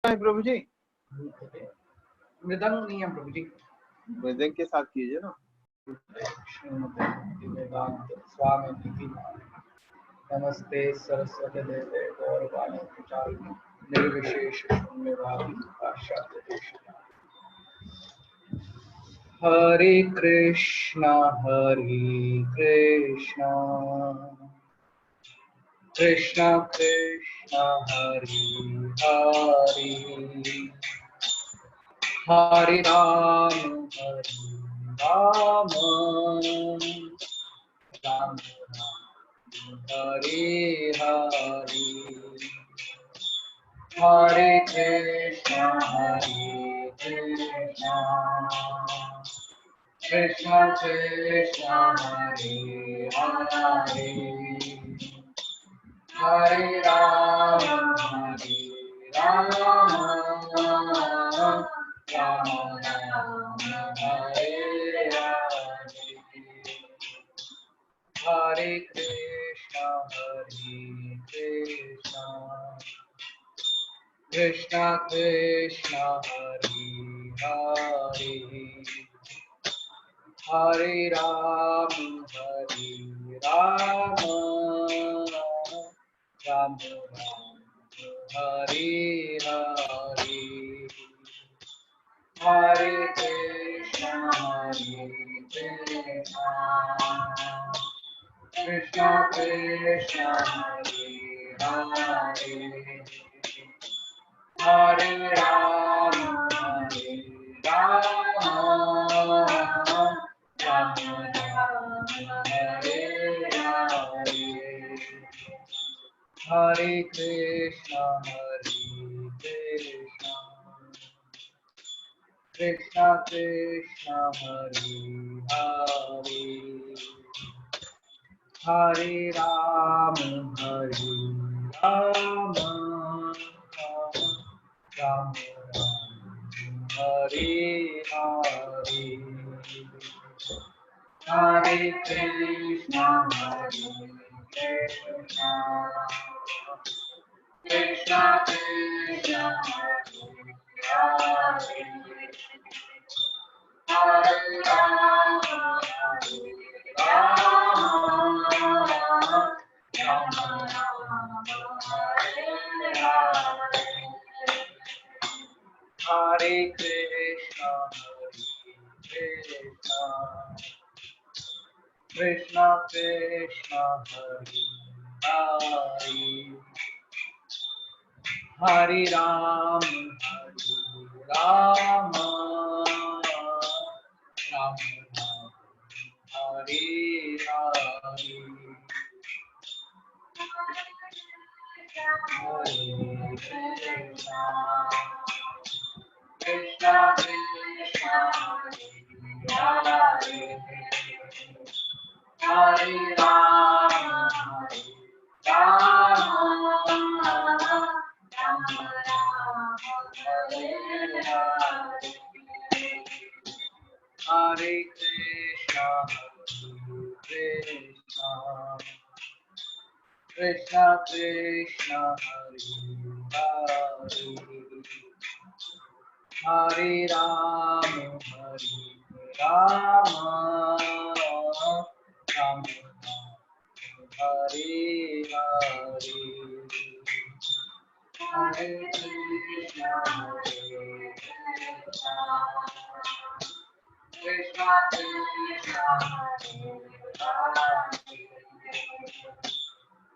है प्रभु जी? मृदंग नहीं है प्रभु जी, मृदंग के साथ कीजिए ना। स्वामी जी नमस्ते सरस्वती देवे गौरवाणी प्रचारिणी निर्विशेष शून्यवादी पाश्चात्य देश। हरे कृष्णा कृष्णा कृष्णा हरे हरे, हरे राम राम राम हरे हरे, हरे कृष्णा कृष्णा कृष्णा हरे हरे, हरे राम राम राम हरे हरे, हरे कृष्णा कृष्णा कृष्णा हरे हरे, हरे राम राम राम हरे हरे, हरे कृष्णा कृष्णा कृष्णा हरे हरे, हरे राम राम राम हरे हरे, हरे कृष्णा कृष्णा कृष्णा हरे हरे, हरे राम राम राम हरे हरे, हरे कृष्णा कृष्णा कृष्णा कृष्णा हरे हरे, हरे राम राम राम हरे हरे, हरे कृष्णा कृष्णा कृष्णा हरे हरे, हरे राम राम राम हरे हरे, हरे कृष्णा कृष्णा कृष्णा हरे हरे, हरे राम राम राम हरे हरे, हरे कृष्णा कृष्णा कृष्णा हरे हरे, हरे राम राम राम हरे हरे, हरे कृष्णा कृष्णा कृष्णा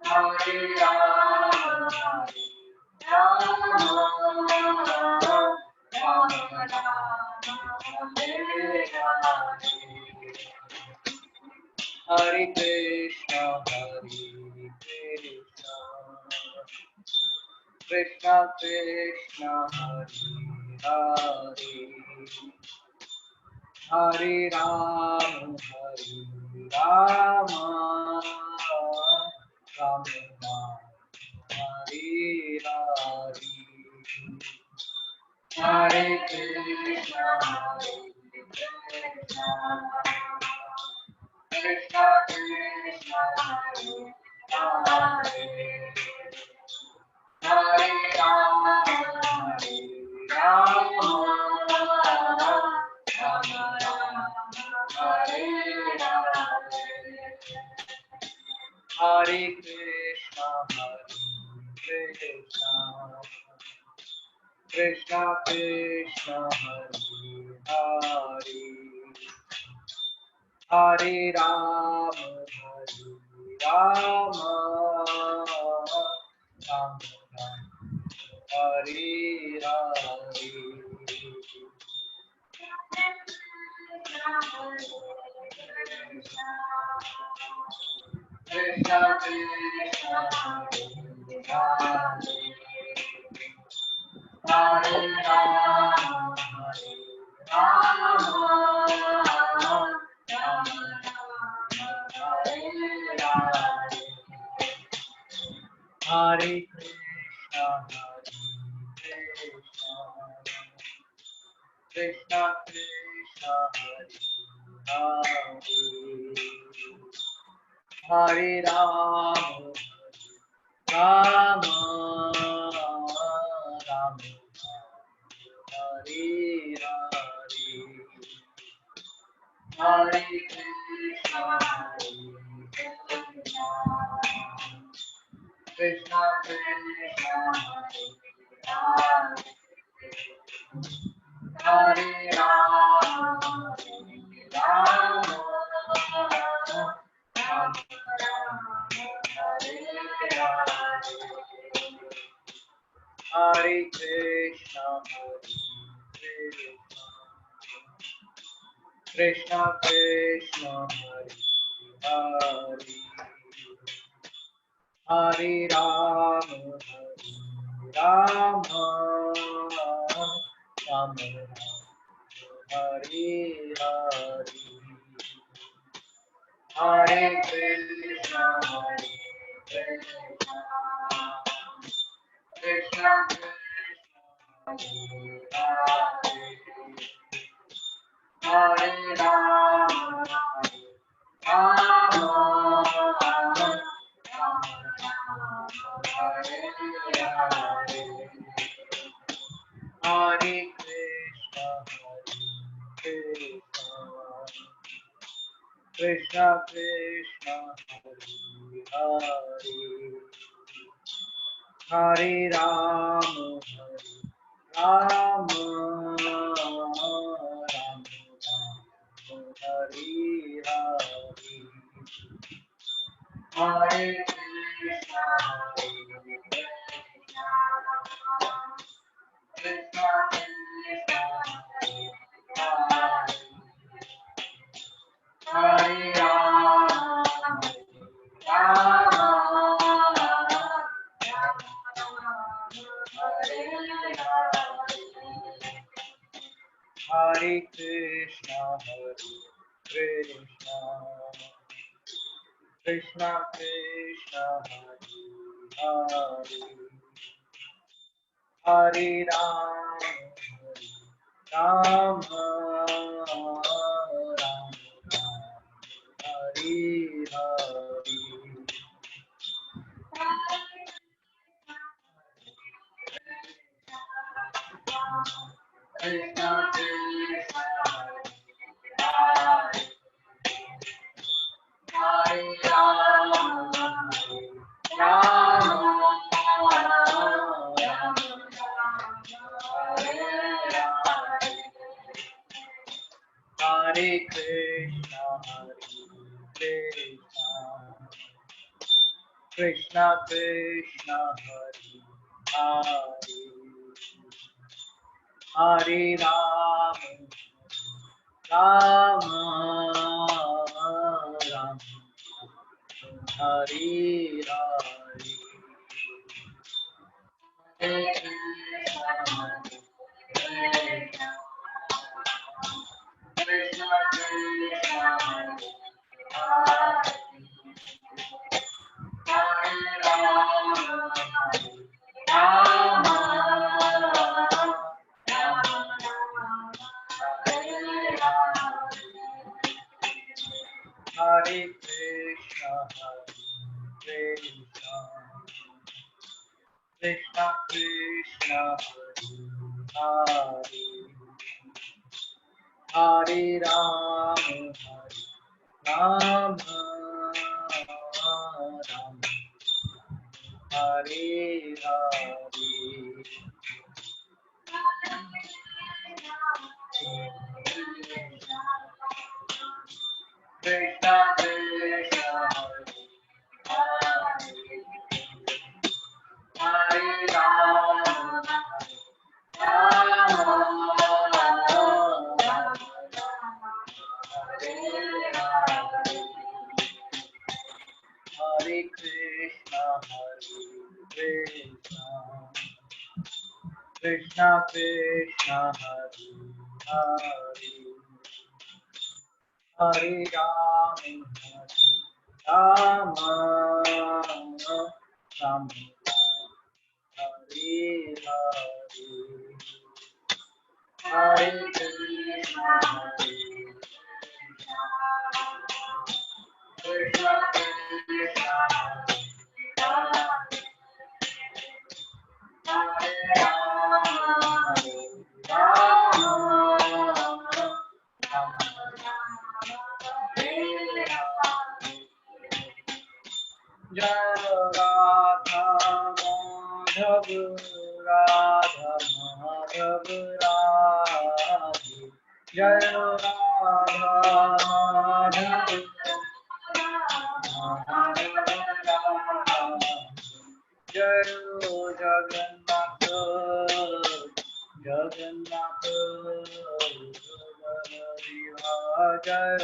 हरे राम राम राम हरे हरे, हरे कृष्णा कृष्णा कृष्णा हरे हरे, हरे राम राम राम हरे हरे, हरे कृष्णा कृष्णा कृष्णा हरे हरे, हरे Ram Hare Krishna, Krishna Krishna, Hare Hare, Hare Rama, Rama Rama, Hare Hare. Krishna Krishna, Hare Rama, Rama Rama, Hare Hare. Hare Krishna, Krishna Krishna, Hare Hare, Hare Rama, Rama Rama, Hare Hare. Hare Krishna, Krishna Krishna, Hare Rama, Rama Rama, Hare Hare. Hare Krishna, Krishna Krishna, Hare Hare, Hare Rama, Rama Rama, Hare Hare. Hare Krishna, Krishna Krishna, Hare Rama, Rama Rama, Hare Hare. Hare Krishna, Krishna Krishna, Hare Hare, Hare Rama, Rama Rama, Hare Hare. Hare Krishna, Krishna Krishna, Hare Rama, Rama Hare Hare. Hare Krishna, Krishna Krishna Krishna, Hare Hare, Hare Rama, Rama Rama, Hare Hare. Krishna Krishna, Hare Hare Rama, Rama Rama, Hare Hare. Hare Krishna, Krishna Krishna Krishna, Hare Hare, Hare Rama, Rama Rama, Hare Hare. Hare Krishna, Krishna Krishna, Hare Hare Rama, Rama Rama, Hare Hare. Hare Krishna, Krishna Krishna Krishna, Hare Hare Rama, Rama Rama, Hare Hare Krishna Krishna Hare Rama Rama Hare Hare Hare Krishna Krishna Krishna Hare Hare Hare Rama Rama Rama Hare Hare Hare Krishna Krishna Krishna Hare Rama Rama Jai Radha Madhav Radha Madhav Radhe Jai Radha Madhav Jai Jagannath Jagannath Jai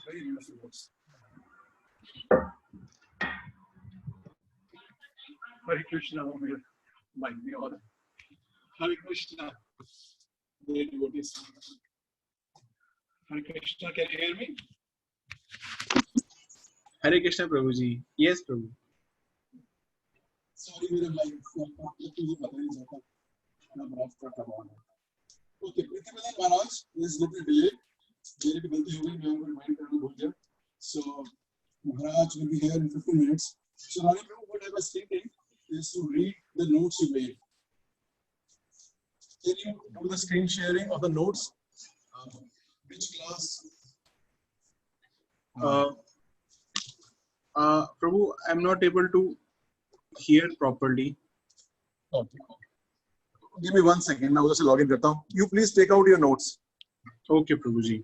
Very beautiful words. Hare Krishna, might be all. Hare Krishna, dear devotees. Hare Krishna, can you hear me? Hare Krishna prabhu ji. Yes prabhu. Sorry, मेरा life मुझे पता नहीं चलता. मैं बहुत करता हूँ. Okay, Priti Vardhan Maharaj is little delayed. मेरी भी गलती हो गई, मैं उनको रिमाइंड करना भूल गया. So Maharaj will be here in 15 minutes. So Rani Prabhu, what I was thinking is to read the notes you made. Can you do the screen sharing of the notes? Which class? Prabhu, I'm not able to hear properly. Okay. Give me 1 second. Now just log in करता हूँ. You please take out your notes. Okay, Prabhu ji.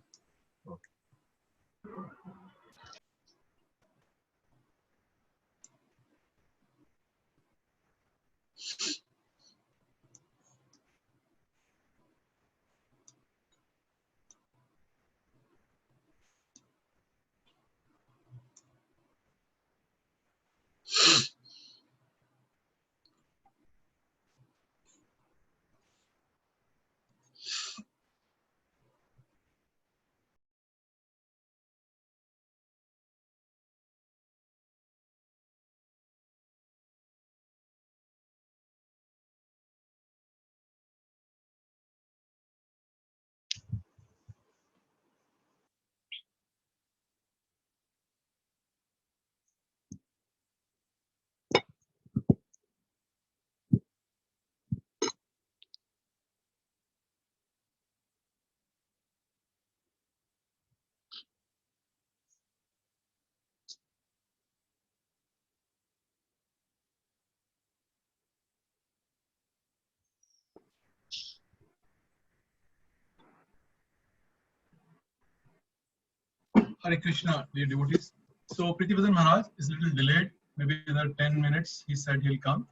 Hare Krishna, dear devotees. So Priti Vardhan Maharaj is a little delayed, maybe another 10 minutes. He said he'll come.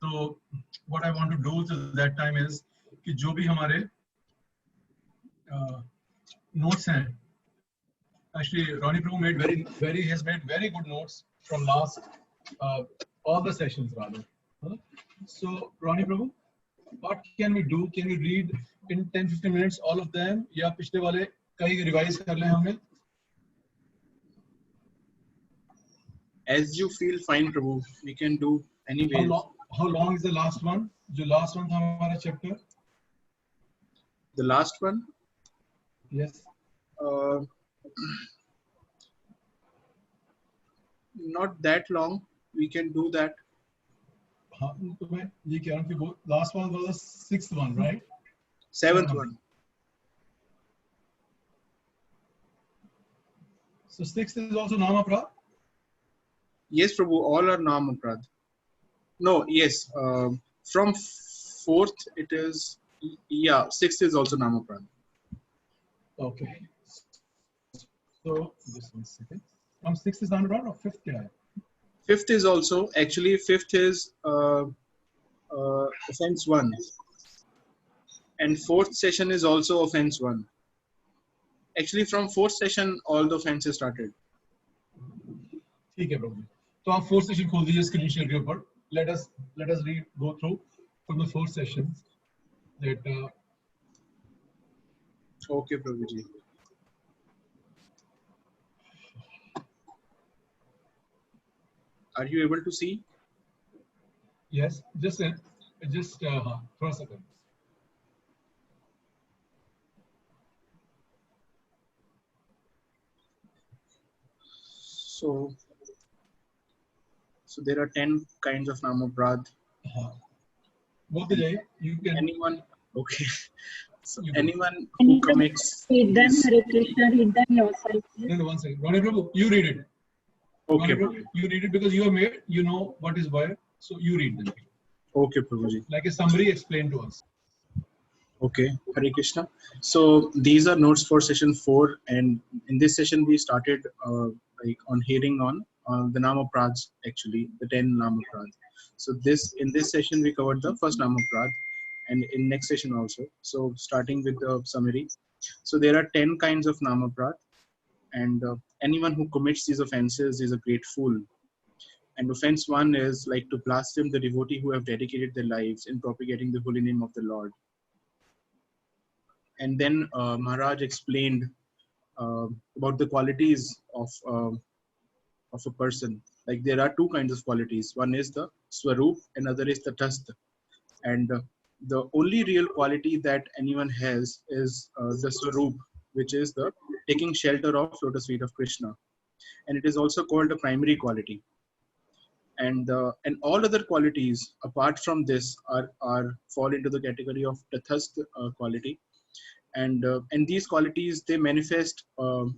So what I want to do till that time is कि जो भी हमारे notes हैं. Actually, Ronnie Prabhu has made very good notes from last all the sessions rather. Huh? So Ronnie Prabhu, what can we do? Can we read in 10-15 minutes all of them? या पिछले वाले कई revise कर लें हमने? As you feel fine, Prabhu. We can do anyway. How long is the last one? जो last one था हमारा chapter? The last one? Yes. Not that long. We can do that. हाँ, तो मैं ये कह रहा हूँ कि वो last one was the sixth one, right? Seventh one. So sixth is also Nama Prad? Yes, Prabhu. All are Nama Prad. No, yes. From fourth, it is, yeah, sixth is also Nama Prad. Okay. So just 1 second. From sixth is Nama Prad or fifth? क्या है? Fifth is also, actually, fifth is offense 1. And fourth session is also offense 1. Actually, from fourth session, all the offenses started. ठीक है प्रभु. तो आप fourth session खोल दीजिए screen share के ऊपर. Let us go through from the fourth sessions that. Okay, Prabhuji. Are you able to see? Yes, just for a second. So there are 10 kinds of Nama Prad. Both you can. Anyone? Okay. So You anyone who commits. Read them, Hare Krishna, read them yourself. No, 1 second. Ronnie Prabhu, you read it. Okay. Prabhu, you read it because you are made, you know what is where, so you read them. Okay, Prabhuji. Like a summary explained to us. Okay, Hare Krishna. So these are notes for session 4, and in this session we started like on hearing on the Nama Prads, actually the 10 Nama Prads. So in this session we covered the first Nama Prad, and in next session also. So starting with the summary. So there are 10 kinds of Nama Prad, and anyone who commits these offenses is a great fool. And offense 1 is like to blaspheme the devotee who have dedicated their lives in propagating the holy name of the Lord. And then Maharaj explained about the qualities of a person. Like there are 2 kinds of qualities. One is the Swarup, another is the Tatastha. And the only real quality that anyone has is the Swarup, which is the taking shelter of lotus feet of Krishna. And it is also called a primary quality. And all other qualities apart from this are fall into the category of Tatastha quality. And these qualities, they manifest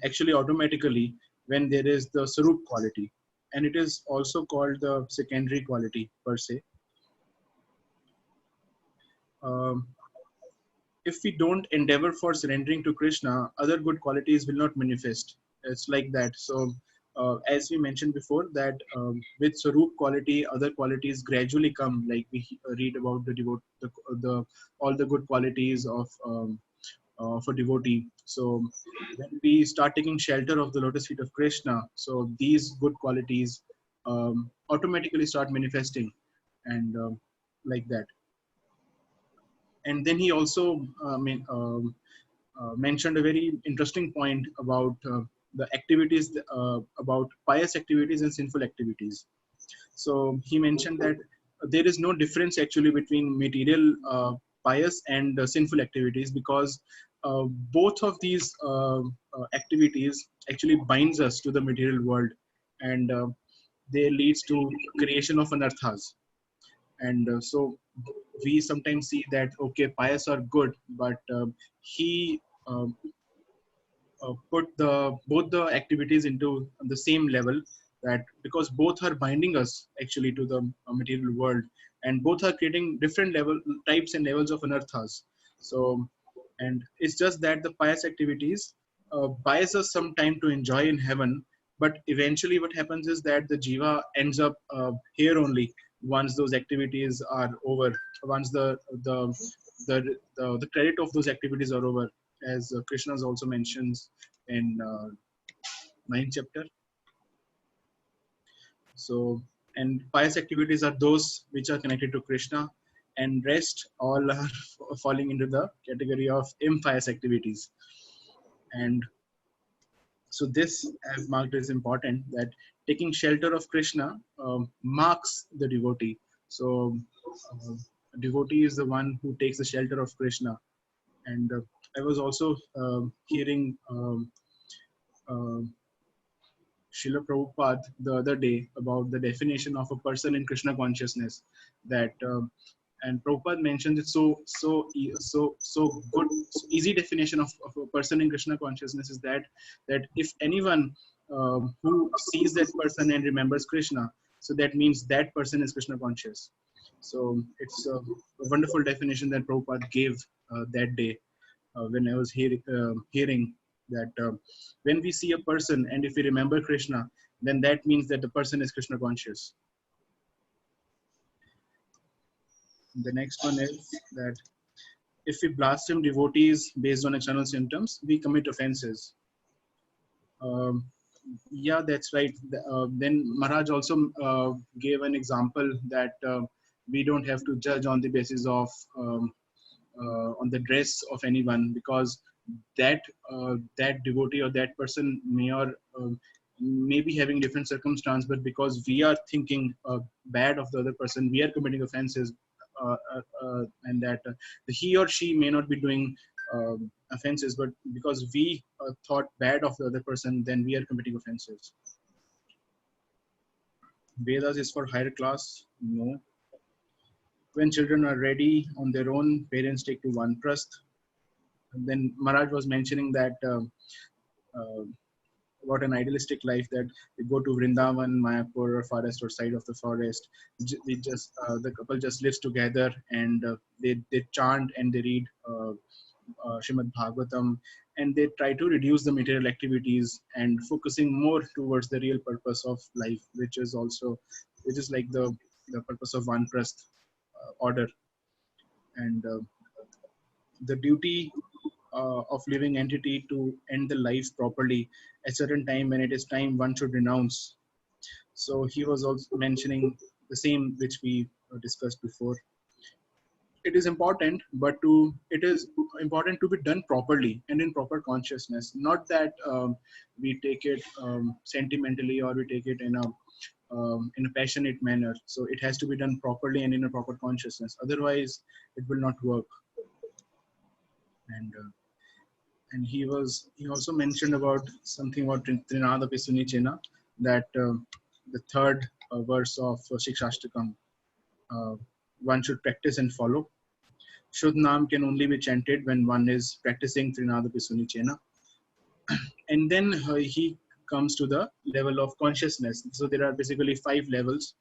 actually automatically when there is the Sarup quality, and it is also called the secondary quality per se. If we don't endeavor for surrendering to Krishna, other good qualities will not manifest. It's like that. So as we mentioned before, that with Sarup quality, other qualities gradually come. Like we read about all the good qualities of a devotee. So when we start taking shelter of the lotus feet of Krishna, so these good qualities automatically start manifesting, and like that. And then he also mentioned a very interesting point about the activities, about pious activities and sinful activities. So he mentioned that there is no difference actually between material pious and sinful activities, because both of these activities actually binds us to the material world, and they leads to creation of anarthas. And so we sometimes see that, okay, pious are good, but he put both the activities into the same level, that because both are binding us actually to the material world, and both are creating different types and levels of anarthas. So, and it's just that the pious activities buys us some time to enjoy in heaven, but eventually what happens is that the jiva ends up here only once those activities are over, once the credit of those activities are over, as Krishna also mentions in 9th chapter. So, and pious activities are those which are connected to Krishna, and rest all are falling into the category of impious activities. And so this, as marked, is important, that taking shelter of Krishna marks the devotee. So devotee is the one who takes the shelter of Krishna. And I was also hearing uh, Srila Prabhupada the other day about the definition of a person in Krishna consciousness. That and Prabhupada mentioned it so good, so easy definition of a person in Krishna consciousness is that if anyone who sees that person and remembers Krishna, so that means that person is Krishna conscious. So it's a wonderful definition that Prabhupada gave that day when I was hearing that when we see a person and if we remember Krishna, then that means that the person is Krishna conscious. The next one is that if we blaspheme devotees based on external symptoms, we commit offenses. Yeah, that's right. Then Maharaj also gave an example that we don't have to judge on the basis of on the dress of anyone, because that that devotee or that person may be having different circumstance, but because we are thinking bad of the other person, we are committing offenses, and that he or she may not be doing offenses, but because we thought bad of the other person, then we are committing offenses. Vedas is for higher class? No. When children are ready on their own, parents take to vanprasth. And then Maharaj was mentioning that about an idealistic life, that we go to Vrindavan, Mayapur, or forest or side of the forest. We just the couple just lives together, and they chant and they read Srimad Bhagavatam, and they try to reduce the material activities and focusing more towards the real purpose of life, which is like the purpose of vanprasth order. And the duty of living entity to end the life properly at certain time, when it is time, one should renounce. So he was also mentioning the same which we discussed before. It is important, but it is important to be done properly and in proper consciousness, not that we take it sentimentally, or we take it in a passionate manner. So it has to be done properly and in a proper consciousness, otherwise it will not work. And he also mentioned about something about Trinada Pisuni Chena, that the third verse of Shikshashtakam, one should practice and follow. Shuddh Naam can only be chanted when one is practicing Trinada Pisuni Chena. And then he comes to the level of consciousness. So there are basically 5 levels.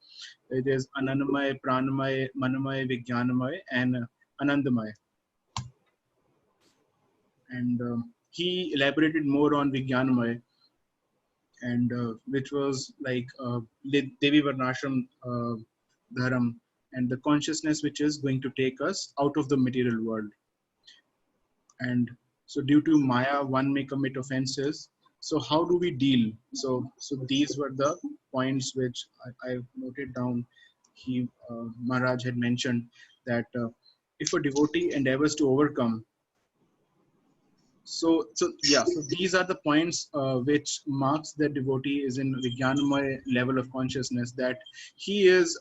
There's Anandamaya, Pranamaya, Manamaya, Vijnanamaya, and Anandamaya. And he elaborated more on Vijnanamaya, and which was like Devi Varnashram Dharam, and the consciousness which is going to take us out of the material world. And so due to Maya, one may commit offenses. So how do we deal? So these were the points which I noted down. Maharaj had mentioned that if a devotee endeavors to overcome, so these are the points which marks that devotee is in Vijnanamaya level of consciousness, that he is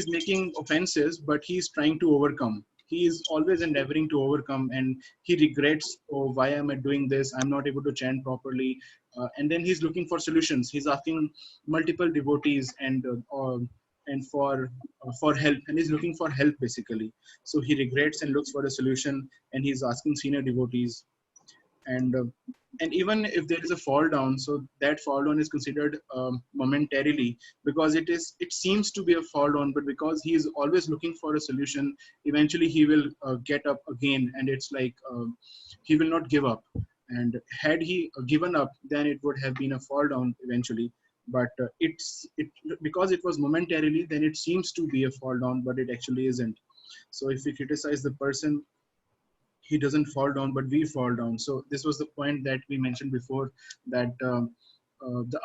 making offenses, but he is trying to overcome. He is always endeavoring to overcome, and he regrets, oh, why am I doing this? I'm not able to chant properly. And then he's looking for solutions. He's asking multiple devotees and for help, and he's looking for help basically. So he regrets and looks for a solution, and he's asking senior devotees. And even if there is a fall down, so that fall down is considered momentarily, because it seems to be a fall down, but because he is always looking for a solution, eventually he will get up again, and it's like he will not give up. And had he given up, then it would have been a fall down eventually. But because it was momentarily, then it seems to be a fall down, but it actually isn't. So if we criticize the person, he doesn't fall down, but we fall down. So this was the point that we mentioned before, that the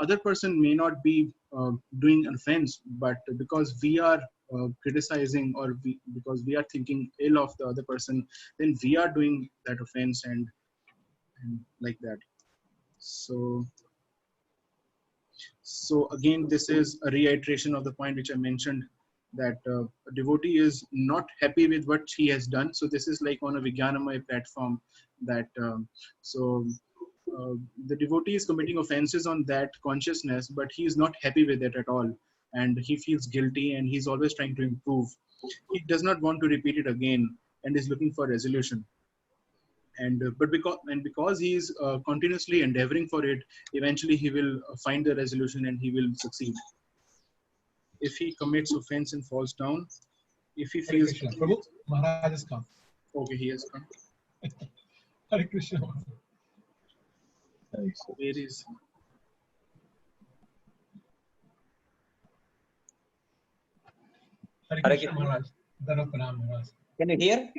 other person may not be doing an offense, but because we are criticizing, or because we are thinking ill of the other person, then we are doing that offense, and like that. So again, this is a reiteration of the point which I mentioned, that a devotee is not happy with what he has done. So this is like on a Vijnanamaya platform, that the devotee is committing offenses on that consciousness, but he is not happy with it at all, and he feels guilty, and he's always trying to improve. He does not want to repeat it again, and is looking for resolution. And because he is continuously endeavoring for it, eventually he will find the resolution, and he will succeed. If he commits offense and falls down, if he feels Prabhu, Maharaj has come. okay, he has come. Hare Krishna. Where is Hare Hare Krishna Krishna. Maharaj. Dhanam Pranam Maharaj. Can you hear?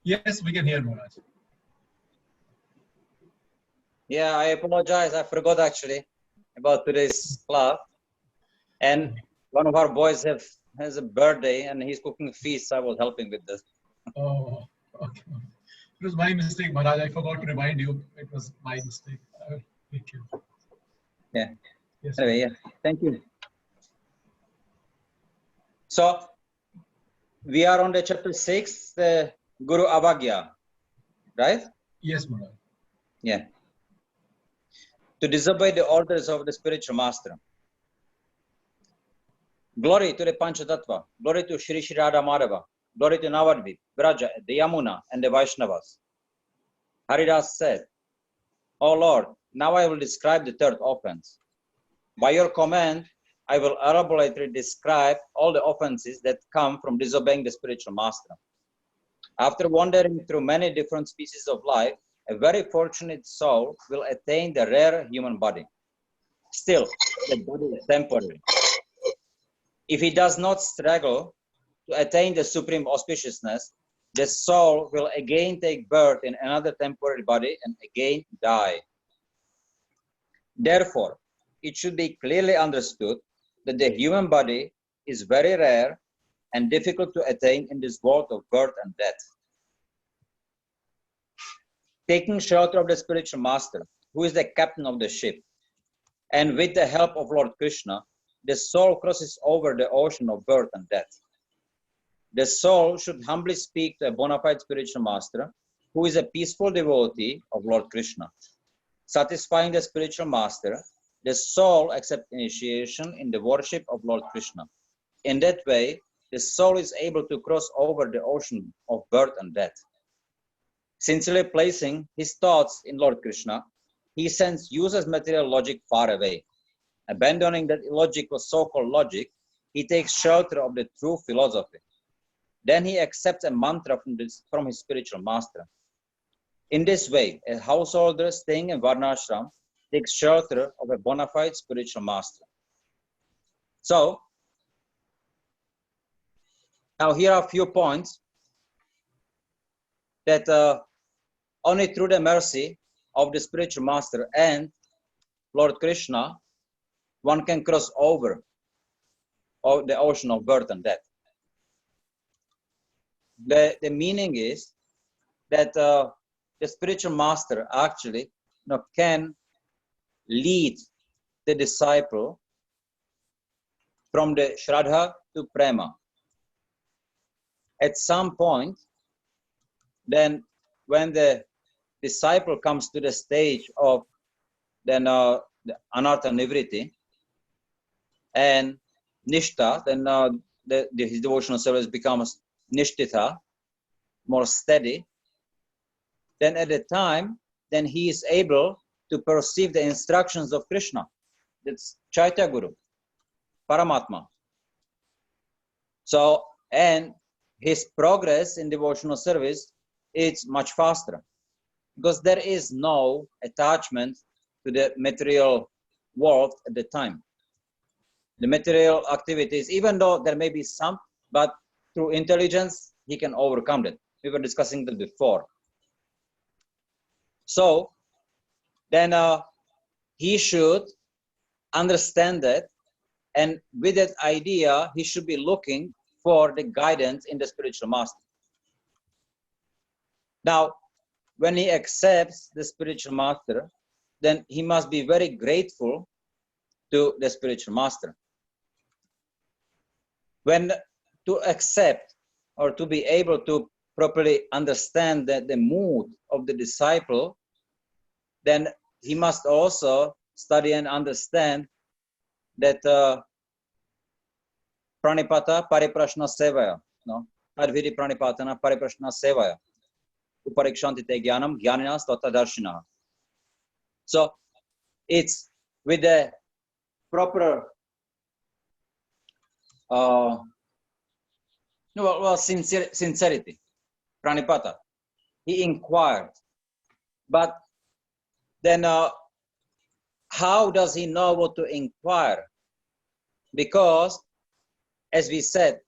Yes, we can hear Maharaj. Yeah, I apologize. I forgot actually about today's class. And one of our boys has a birthday and he's cooking feast. I was helping with this. Oh, okay. It was my mistake, Maharaj. I forgot to remind you. It was my mistake. Thank you. Yeah. Yes. Anyway, yeah. Thank you. So we are on the chapter 6, the Guru Avagya, right? Yes, Maharaj. Yeah. To disobey the orders of the spiritual master. Glory to the Panchatattva, glory to Shri Shri Radha Madhava, glory to Navadvip, Vraja, the Yamuna, and the Vaishnavas. Haridas said, O Lord, now I will describe the third offense. By your command, I will elaborately describe all the offenses that come from disobeying the spiritual master. After wandering through many different species of life, a very fortunate soul will attain the rare human body. Still, the body is temporary. If he does not struggle to attain the supreme auspiciousness, the soul will again take birth in another temporary body and again die. Therefore, it should be clearly understood that the human body is very rare and difficult to attain in this world of birth and death. Taking shelter of the spiritual master, who is the captain of the ship, and with the help of Lord Krishna, the soul crosses over the ocean of birth and death. The soul should humbly speak to a bona fide spiritual master, who is a peaceful devotee of Lord Krishna. Satisfying the spiritual master, the soul accepts initiation in the worship of Lord Krishna. In that way, the soul is able to cross over the ocean of birth and death. Sincerely placing his thoughts in Lord Krishna, he sends useless material logic far away. Abandoning that illogical so-called logic, he takes shelter of the true philosophy. Then he accepts a mantra from his spiritual master. In this way, a householder staying in Varnashram takes shelter of a bona fide spiritual master. So, now here are a few points that only through the mercy of the spiritual master and Lord Krishna, one can cross over the ocean of birth and death. The meaning is that the spiritual master actually can lead the disciple from the Shraddha to Prema. At some point, then when the disciple comes to the stage of then the Anartha Nivriti and Nishta, then his devotional service becomes Nishtitha, more steady. Then at the time, then he is able to perceive the instructions of Krishna. That's Chaitya Guru, Paramatma. So, and his progress in devotional service is much faster. because there is no attachment to the material world at the time. The material activities, even though there may be some, but through intelligence, he can overcome that. We were discussing that before. So then he should understand that, and with that idea, he should be looking for the guidance in the spiritual master. Now, when he accepts the spiritual master, then he must be very grateful to the spiritual master. When to accept or to be able to properly understand that the mood of the disciple, then he must also study and understand that pranipata pariprashna sevaya, no? Advidi pranipatana pariprashna sevaya. Uparikshantite jnanam jnaninas tota darshinaha. So it's with the proper sincerity, pranipata. He inquired, but then how does he know what to inquire? Because, as we said,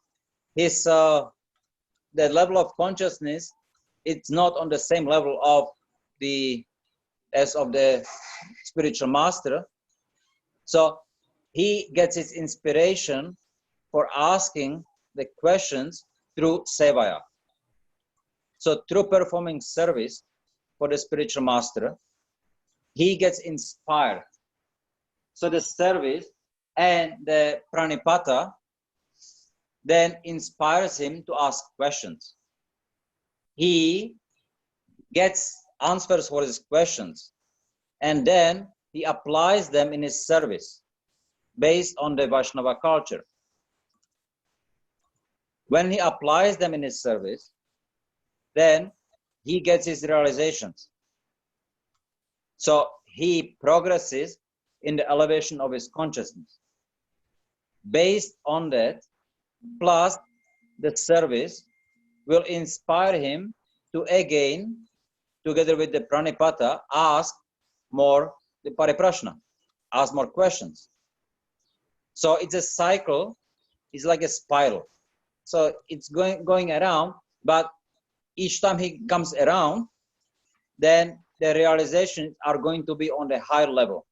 his the level of consciousness, it's not on the same level of as of the spiritual master. So he gets his inspiration for asking the questions through sevaya. So through performing service for the spiritual master, he gets inspired. So the service and the pranipata then inspires him to ask questions. He gets answers for his questions, and then he applies them in his service based on the Vaishnava culture. When he applies them in his service, then he gets his realizations. So he progresses in the elevation of his consciousness. Based on that, plus the service will inspire him to again, together with the pranipata, ask more the pariprashna, ask more questions. So it's a cycle, it's like a spiral. So it's going around, but each time he comes around, then the realizations are going to be on the higher level.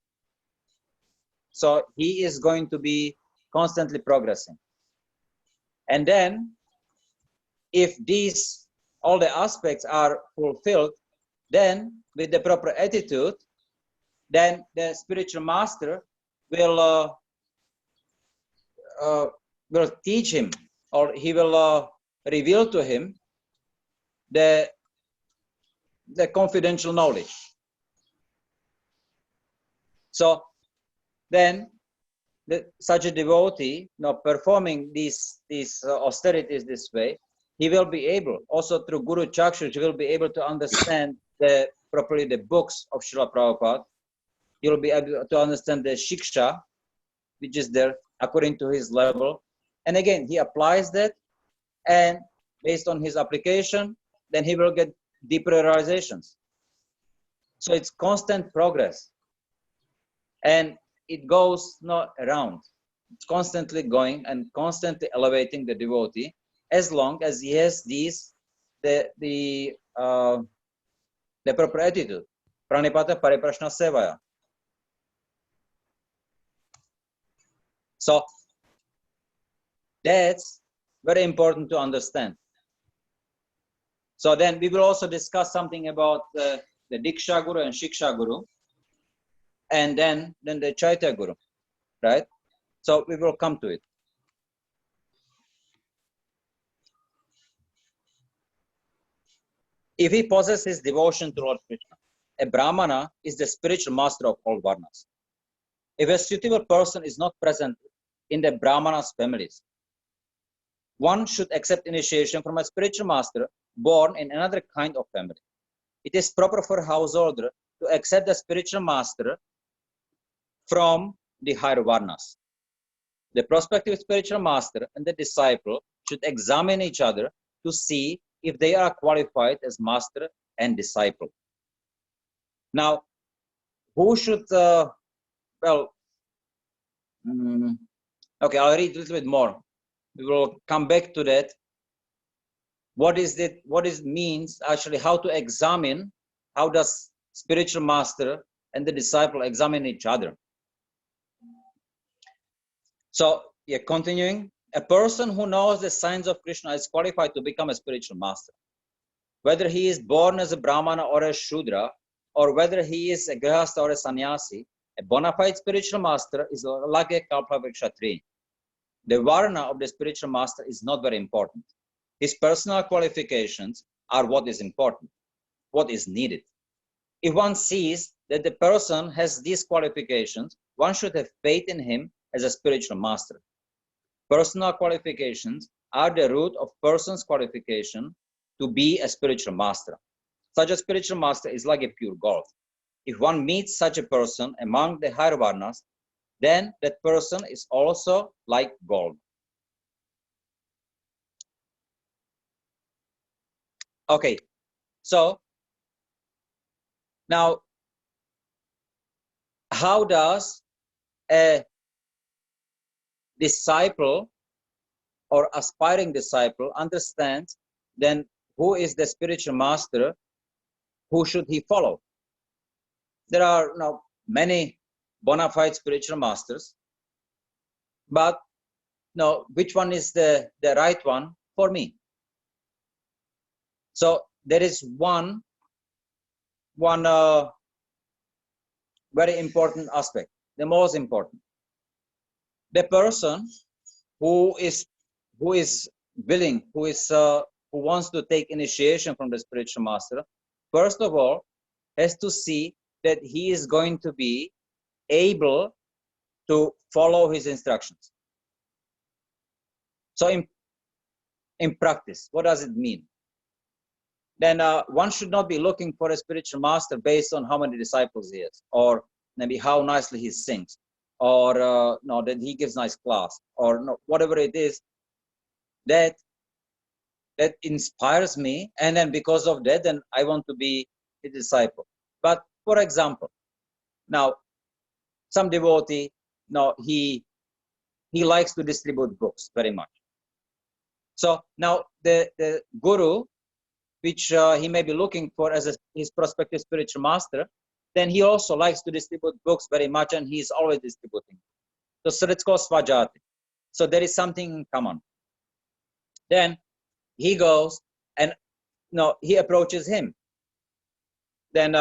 So he is going to be constantly progressing. And then, if all the aspects are fulfilled, then with the proper attitude, then the spiritual master will teach him, or he will reveal to him the confidential knowledge. So then such a devotee, performing these austerities this way, he will be able, also through Guru Chakshush, he will be able to understand properly the books of Srila Prabhupada. He will be able to understand the Shiksha, which is there according to his level. And again, he applies that, and based on his application, then he will get deeper realizations. So it's constant progress. And it goes not around. It's constantly going and constantly elevating the devotee, as long as he has the proper attitude. Pranipata pariprashna sevaya. So that's very important to understand. So then we will also discuss something about the Diksha Guru and Shiksha Guru, and then the Chaitya Guru, right? So we will come to it. If he possesses devotion to Lord Krishna, a Brahmana is the spiritual master of all Varnas. If a suitable person is not present in the Brahmana's families, one should accept initiation from a spiritual master born in another kind of family. It is proper for a householder to accept the spiritual master from the higher Varnas. The prospective spiritual master and the disciple should examine each other to see if they are qualified as master and disciple. Now, who should, okay, I'll read a little bit more. We will come back to that. What is it? What it means actually? How to examine? How does spiritual master and the disciple examine each other? So, yeah, continuing. A person who knows the signs of Krishna is qualified to become a spiritual master. Whether he is born as a Brahmana or a Shudra, or whether he is a Grihastha or a Sannyasi, a bona fide spiritual master is like a Kalpavrikshatri. The Varna of the spiritual master is not very important. His personal qualifications are what is important, what is needed. If one sees that the person has these qualifications, one should have faith in him as a spiritual master. Personal qualifications are the root of person's qualification to be a spiritual master. Such a spiritual master is like a pure gold. If one meets such a person among the higher varnas, then that person is also like gold. Okay, so now, how does a disciple or aspiring disciple understand then who is the spiritual master? Who should he follow? There are now many bona fide spiritual masters, but no, which one is the right one for me? So there is one very important aspect, the most important. The person who is willing, who wants to take initiation from the spiritual master, first of all, has to see that he is going to be able to follow his instructions. So in practice, what does it mean? Then one should not be looking for a spiritual master based on how many disciples he has, or maybe how nicely he sings, or no, that he gives nice class, or no, whatever it is that inspires me, and then because of that, then I want to be a disciple. But for example, now some devotee, now he likes to distribute books very much. So now the guru, which he may be looking for as his prospective spiritual master, then he also likes to distribute books very much, and he's always distributing. So let's call Svajati. So there is something in common. Then he goes and he approaches him. Then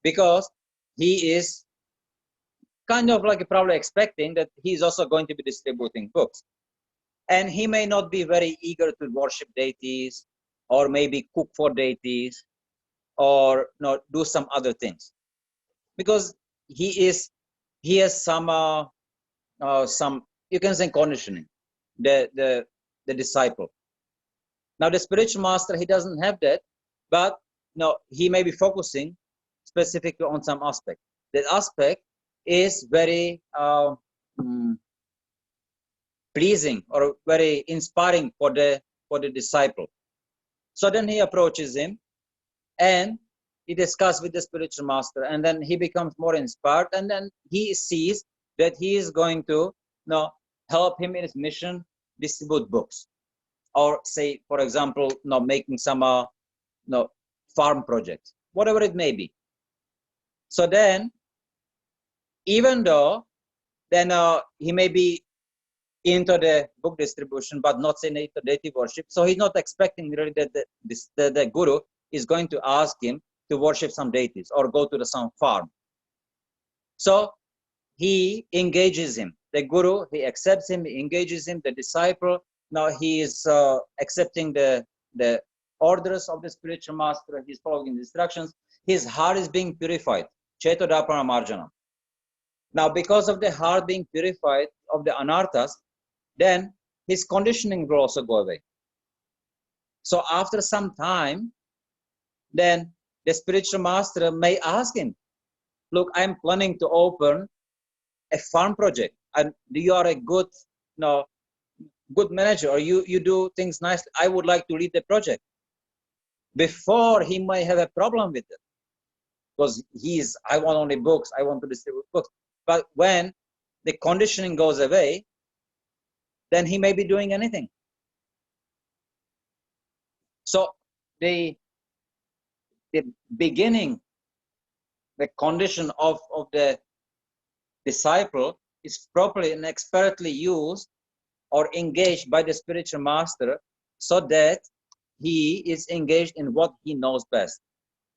because he is kind of like probably expecting that he's also going to be distributing books. And he may not be very eager to worship deities, or maybe cook for deities, or do some other things, because he has some you can say conditioning, the disciple. Now the spiritual master, he doesn't have that, but he may be focusing specifically on some aspect. That aspect is very pleasing or very inspiring for the disciple. So then he approaches him and he discusses with the spiritual master, and then he becomes more inspired, and then he sees that he is going to help him in his mission, distribute books, or say, for example, making some farm project, whatever it may be. So then, even though then he may be into the book distribution, but not saying into deity worship, so he's not expecting really that the guru is going to ask him to worship some deities or go to some farm. So he engages him. The guru, he accepts him, he engages him. The disciple, now he is accepting the orders of the spiritual master. He's following the instructions. His heart is being purified. Chetodapana marjanam. Now, because of the heart being purified of the anarthas, then his conditioning will also go away. So after some time, then the spiritual master may ask him, look, I'm planning to open a farm project, and you are a good manager, or you do things nicely. I would like to lead the project. Before he may have a problem with it. because I want only books, I want to distribute books. But when the conditioning goes away, then he may be doing anything. So the beginning, the condition of the disciple is properly and expertly used or engaged by the spiritual master so that he is engaged in what he knows best.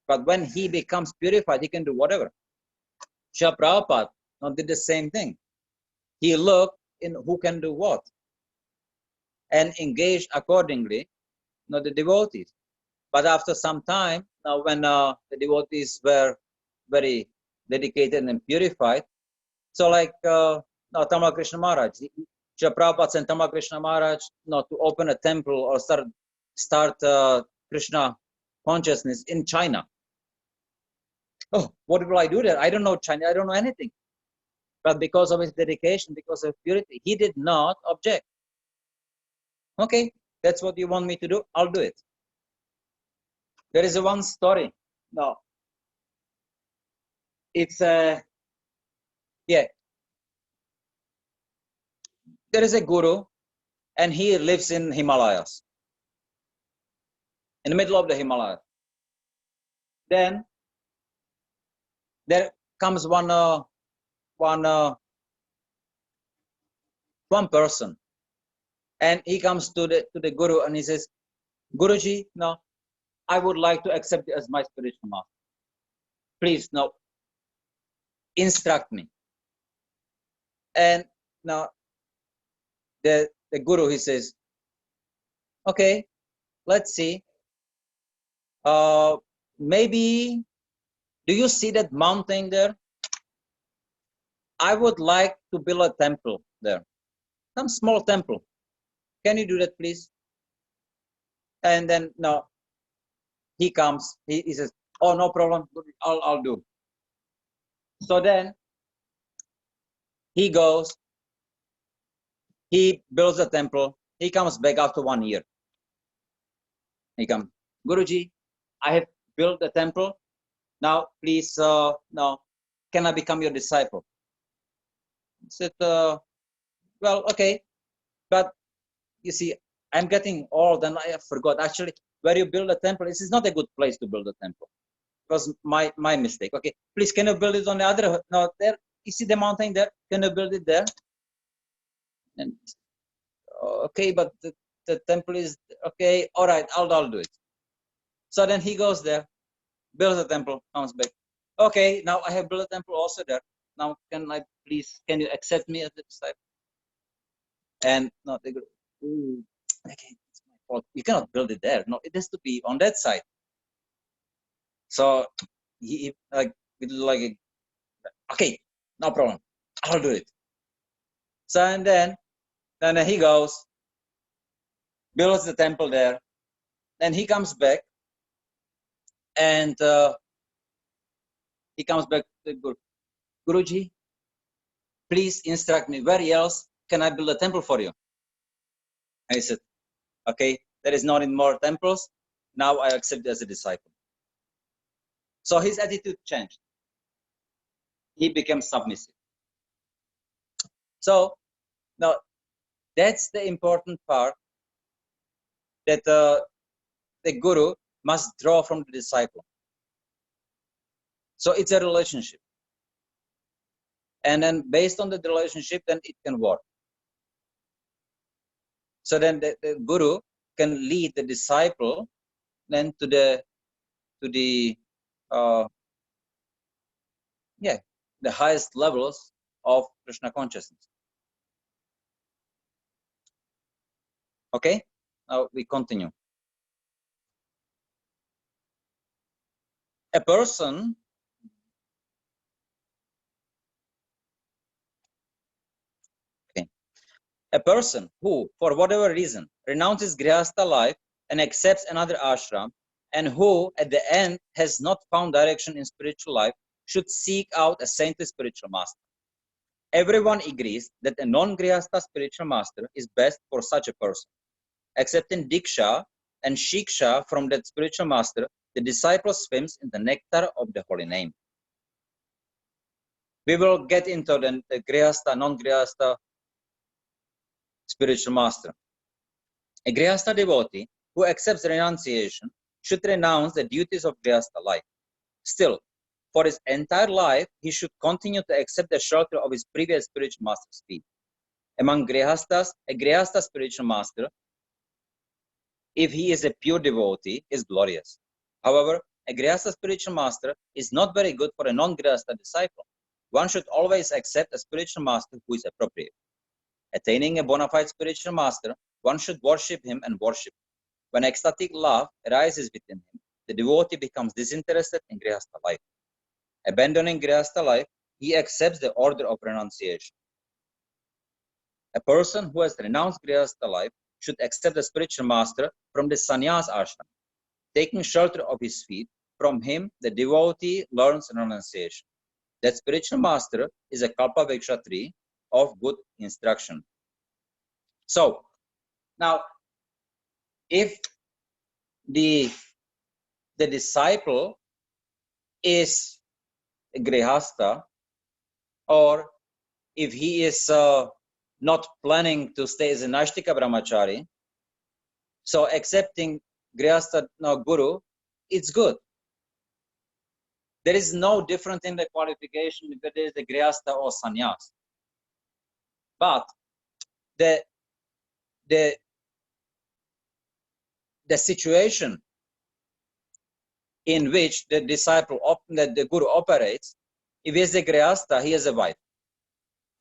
But when he becomes purified, he can do whatever. Srila Prabhupada did the same thing. He looked in who can do what and engaged accordingly the devotees. But after some time, now when the devotees were very dedicated and purified, so like Tamal Krishna Maharaj, Srila Prabhupada sent Tamal Krishna Maharaj to open a temple or start Krishna consciousness in China. Oh, what will I do there? I don't know China, I don't know anything. But because of his dedication, because of purity, he did not object. Okay, that's what you want me to do, I'll do it. There is one story. No, it's yeah. There is a guru, and he lives in Himalayas, in the middle of the Himalayas. Then there comes one person, and he comes to the guru, and he says, Guruji, no, I would like to accept you as my spiritual master. Please, no, instruct me. And now the guru, he says, okay, let's see. Maybe, do you see that mountain there? I would like to build a temple there, some small temple. Can you do that, please? And then no, he comes. He says, oh, no problem. I'll do. So then he goes. He builds a temple. He comes back after 1 year. He comes, Guruji, I have built a temple. Now, please, now, can I become your disciple? He said, well, okay, but you see, I'm getting old and I forgot. Actually, where you build a temple, this is not a good place to build a temple. It was my mistake. Okay, please, can you build it on the other? No, there. You see the mountain there? Can you build it there? And okay, but the temple is okay. All right, I'll do it. So then he goes there, builds a temple, comes back. Okay, now I have built a temple also there. Now can you accept me as a disciple? And no, they go, ooh, okay, it's my fault. You cannot build it there. No, it has to be on that side. So he like okay, no problem. I'll do it. So and then he goes, builds the temple there. Then he comes back, and he comes back to Guru. Guruji, please instruct me. Where else can I build a temple for you? And he said, okay, there is not any more temples. Now I accept you as a disciple. So his attitude changed. He became submissive. So now that's the important part, that the guru must draw from the disciple. So it's a relationship. And then based on the relationship, then it can work. So then the guru can lead the disciple then to the highest levels of Krishna consciousness. Okay, now we continue. A person who, for whatever reason, renounces Grihastha life and accepts another ashram, and who, at the end, has not found direction in spiritual life, should seek out a saintly spiritual master. Everyone agrees that a non-Grihastha spiritual master is best for such a person. Accepting Diksha and Shiksha from that spiritual master the disciple swims in the nectar of the holy name. We will get into the Grihastha, non-Grihastha spiritual master. A Grihastha devotee who accepts renunciation should renounce the duties of Grihastha life. Still, for his entire life, he should continue to accept the shelter of his previous spiritual master's feet. Among Grihasthas, a Grihastha spiritual master, if he is a pure devotee, is glorious. However, a Grihastha spiritual master is not very good for a non-Grihastha disciple. One should always accept a spiritual master who is appropriate. Attaining a bona fide spiritual master, one should worship him and worship. When ecstatic love arises within him, the devotee becomes disinterested in Grihastha life. Abandoning Grihastha life, he accepts the order of renunciation. A person who has renounced Grihastha life should accept a spiritual master from the sannyas ashram. Taking shelter of his feet, from him the devotee learns renunciation. That spiritual master is a kalpavriksha tree of good instruction. So, now, if the disciple is a grihastha, or if he is not planning to stay as a Naishtika brahmachari, so accepting grihastha guru, it's good. There is no difference in the qualification whether it is the grihastha or sannyas. But the situation in which the the guru operates, if he is a grihastha, he has a wife.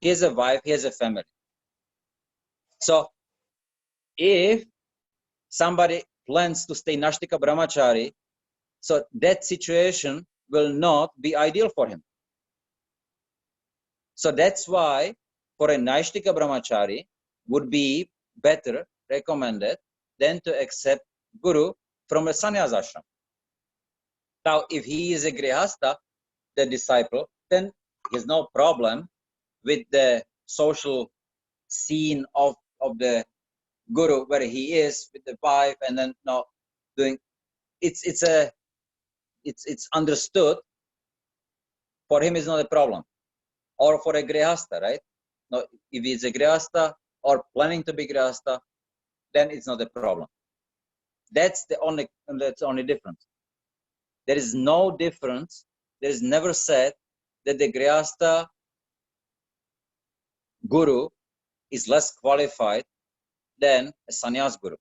He has a wife, he has a family. So if somebody plans to stay Nashtika brahmachari, so that situation will not be ideal for him. So that's why for a Naishtika brahmachari would be better recommended than to accept guru from a sannyas ashram. Now, if he is a grihastha, the disciple, then he has no problem with the social scene of the guru where he is with the wife, and then doing it's understood. For him, it's not a problem. Or for a grihastha, right? No, if he's a grihastha or planning to be grihastha, then it's not a problem. That's the only difference. There is no difference. There is never said that the grihastha guru is less qualified than a sannyas guru.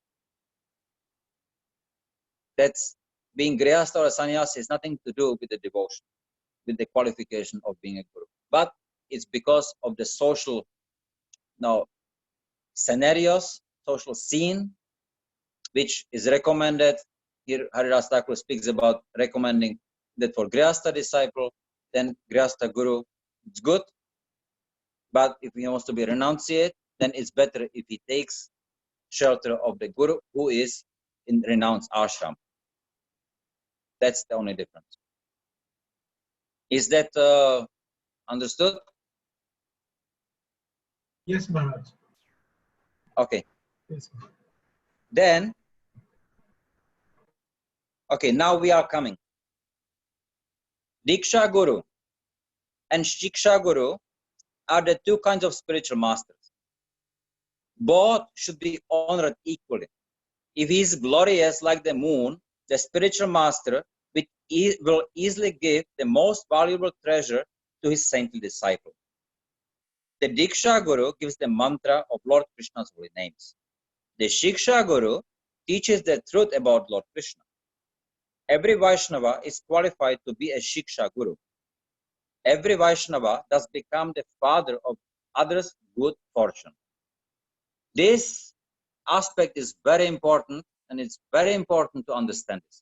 That's being grihastha or a sannyas has nothing to do with the devotion, with the qualification of being a guru. But it's because of the social scenarios, social scene, which is recommended. Here Haridas Thakur speaks about recommending that for grihastha disciple, then grihastha guru, it's good. But if he wants to be renunciate, then it's better if he takes shelter of the guru who is in renounced ashram. That's the only difference. Is that understood? Yes, Maharaj. Okay. Yes, Maharaj. Then, okay, now we are coming. Diksha Guru and Shiksha Guru are the two kinds of spiritual masters. Both should be honored equally. If he is glorious like the moon, the spiritual master will easily give the most valuable treasure to his saintly disciple. The Diksha Guru gives the mantra of Lord Krishna's holy names. The Shiksha Guru teaches the truth about Lord Krishna. Every Vaishnava is qualified to be a Shiksha Guru. Every Vaishnava does become the father of others' good fortune. This aspect is very important, and it's very important to understand this.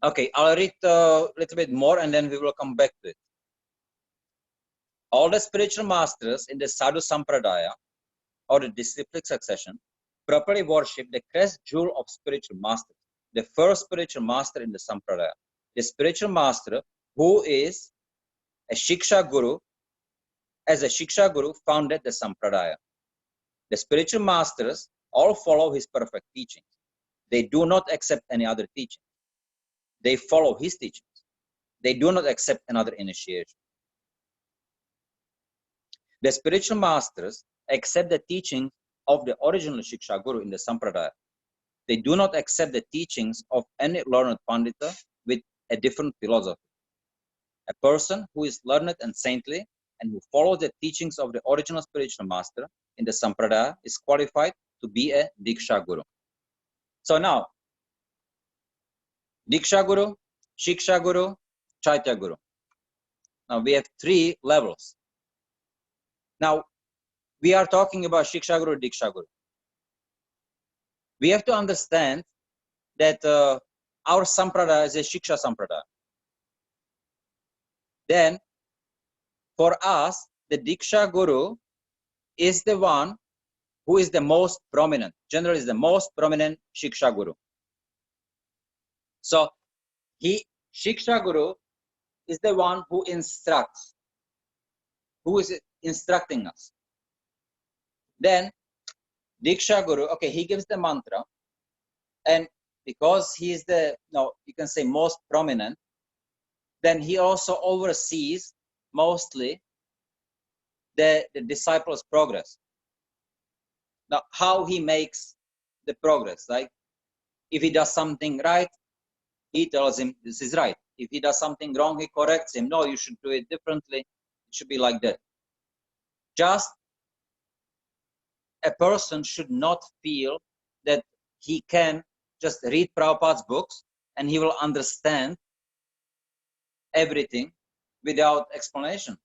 Okay, I'll read a little bit more and then we will come back to it. All the spiritual masters in the Sadhu Sampradaya, or the disciplic succession, properly worship the crest jewel of spiritual masters, the first spiritual master in the Sampradaya, the spiritual master who is a Shiksha Guru, as a Shiksha Guru founded the Sampradaya. The spiritual masters all follow his perfect teachings. They do not accept any other teaching. They follow his teachings. They do not accept another initiation. The spiritual masters accept the teachings of the original Shiksha Guru in the Sampradaya. They do not accept the teachings of any learned Pandita with a different philosophy. A person who is learned and saintly and who follows the teachings of the original spiritual master in the Sampradaya is qualified to be a Diksha Guru. So now, Diksha Guru, Shiksha Guru, Chaitya Guru. Now we have 3 levels. Now, we are talking about Shiksha Guru, Diksha Guru. We have to understand that our Sampradaya is a Shiksha Sampradaya. Then, for us, the Diksha Guru is the one who is the most prominent, generally is the most prominent Shiksha Guru. So, Shiksha Guru is the one who instructs, who is instructing us. Then, Diksha Guru, okay, he gives the mantra, and because he is the, you can say most prominent, then he also oversees mostly the disciples' progress. Now, how he makes the progress, like if he does something right, he tells him this is right. If he does something wrong, he corrects him. No, you should do it differently. It should be like that. Just a person should not feel that he can just read Prabhupada's books and he will understand everything without explanation.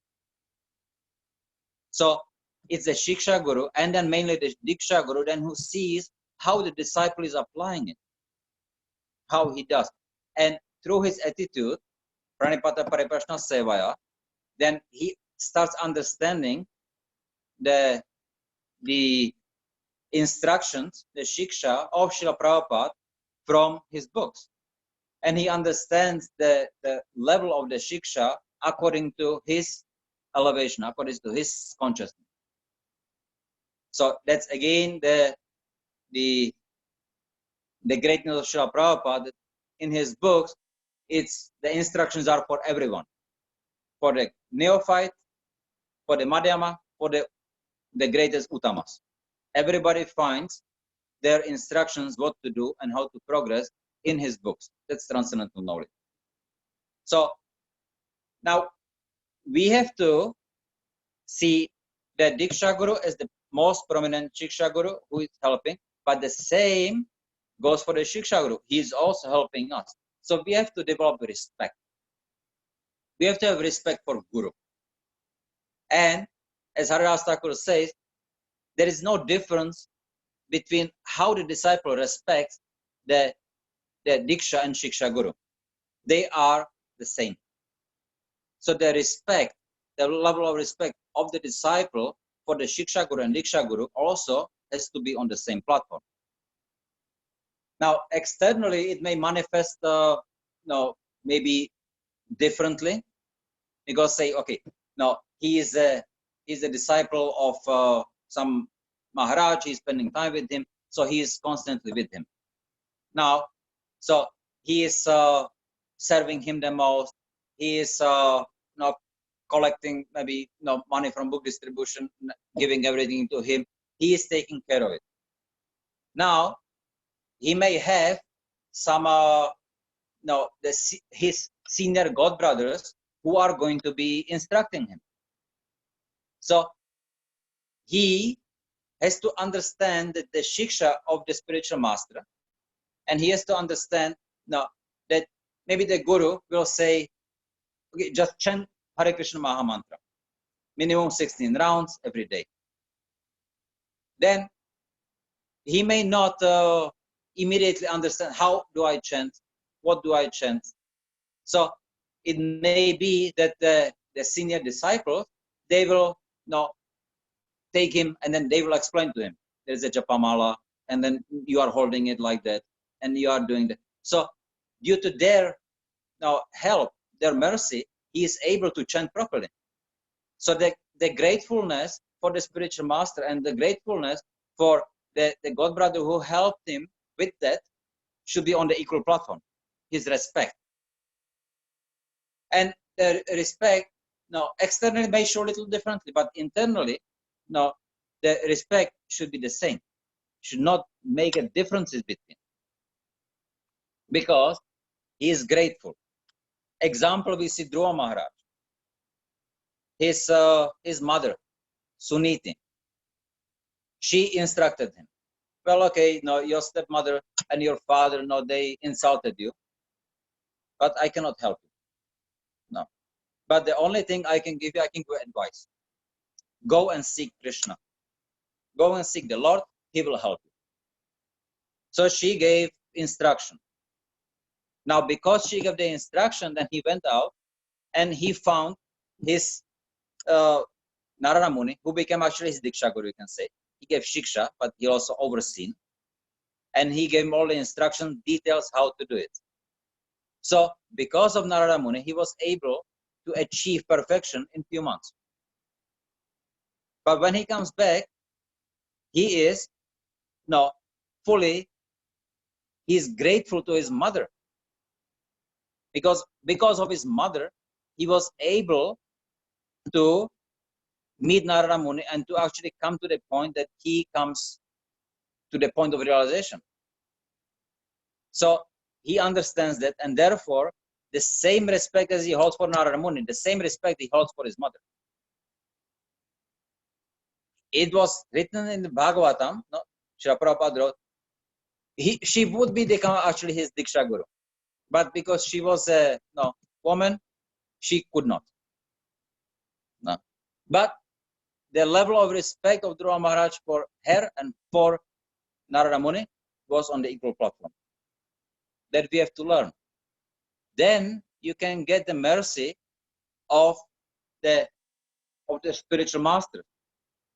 So it's the Shiksha Guru and then mainly the Diksha Guru then who sees how the disciple is applying it, how he does. And through his attitude, Pranipata Pariprashna Sevaya, then he starts understanding the instructions, the Shiksha of Srila Prabhupada from his books. And he understands the level of the Shiksha according to his elevation, according to his consciousness. So that's again the greatness of Srila Prabhupada. In his books, the instructions are for everyone, for the neophyte, for the Madhyama, for the greatest Uttamas. Everybody finds their instructions what to do and how to progress in his books. That's transcendental knowledge. So now we have to see that Diksha Guru is the most prominent Shiksha Guru who is helping, but the same goes for the Shiksha Guru. He is also helping us. So we have to develop respect. We have to have respect for Guru. And as Haridas Thakur says, there is no difference between how the disciple respects the Diksha and Shiksha Guru. They are the same. So the respect, the level of respect of the disciple for the Shiksha Guru and Diksha Guru also has to be on the same platform. Now, externally, it may manifest, maybe differently, because say, okay, no, he is a disciple of some Maharaj. He's spending time with him, so he is constantly with him. Now, so he is serving him the most. He is collecting maybe money from book distribution, giving everything to him. He is taking care of it. Now, he may have some his senior godbrothers who are going to be instructing him. So he has to understand that the shiksha of the spiritual master, and he has to understand that maybe the guru will say, okay, just chant Hare Krishna Maha Mantra, minimum 16 rounds every day. Then he may not immediately understand how do I chant, what do I chant. So it may be that the senior disciples, they will take him and then they will explain to him, there's a japamala, and then you are holding it like that, and you are doing that. So due to their help, their mercy, he is able to chant properly. So the gratefulness for the spiritual master and the gratefulness for the godbrother who helped him with that should be on the equal platform, his respect. And the respect, no, externally may show a little differently, but internally, no, the respect should be the same. Should not make a differences between, because he is grateful. Example, we see Dhruva Maharaj. His mother, Suniti, she instructed him. Well, okay, no, your stepmother and your father, no, they insulted you, but I cannot help you. No. But the only thing I can give you, I can give you advice. Go and seek Krishna. Go and seek the Lord, he will help you. So she gave instruction. Now, because she gave the instruction, then he went out and he found his Narada Muni, who became actually his Diksha Guru, you can say. He gave Shiksha, but he also overseen. And he gave him all the instructions, details how to do it. So, because of Narada Muni, he was able to achieve perfection in few months. But when he comes back, he is fully, he is grateful to his mother. Because of his mother, he was able to meet Narada Muni and to actually come to the point that he comes to the point of realization. So he understands that, and therefore, the same respect as he holds for Narada Muni, the same respect he holds for his mother. It was written in the Bhagavatam, no? Srila Prabhupada wrote, she would become actually his Diksha Guru. But because she was a woman, she could not. No. But the level of respect of Dhruva Maharaj for her and for Narada Muni was on the equal platform. That we have to learn. Then you can get the mercy of the spiritual master,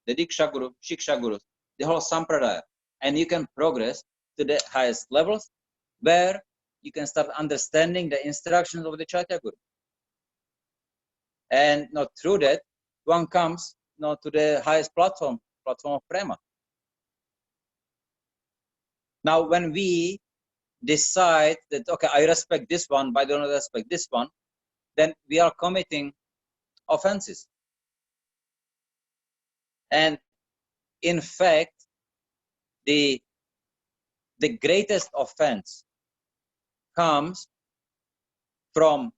the Diksha Guru, Shiksha Guru, the whole Sampradaya. And you can progress to the highest levels where you can start understanding the instructions of the Chaitya Guru. And through that, one comes to the highest platform of Prema. Now, when we decide that, okay, I respect this one, but I don't respect this one, then we are committing offenses. And in fact, the greatest offense comes from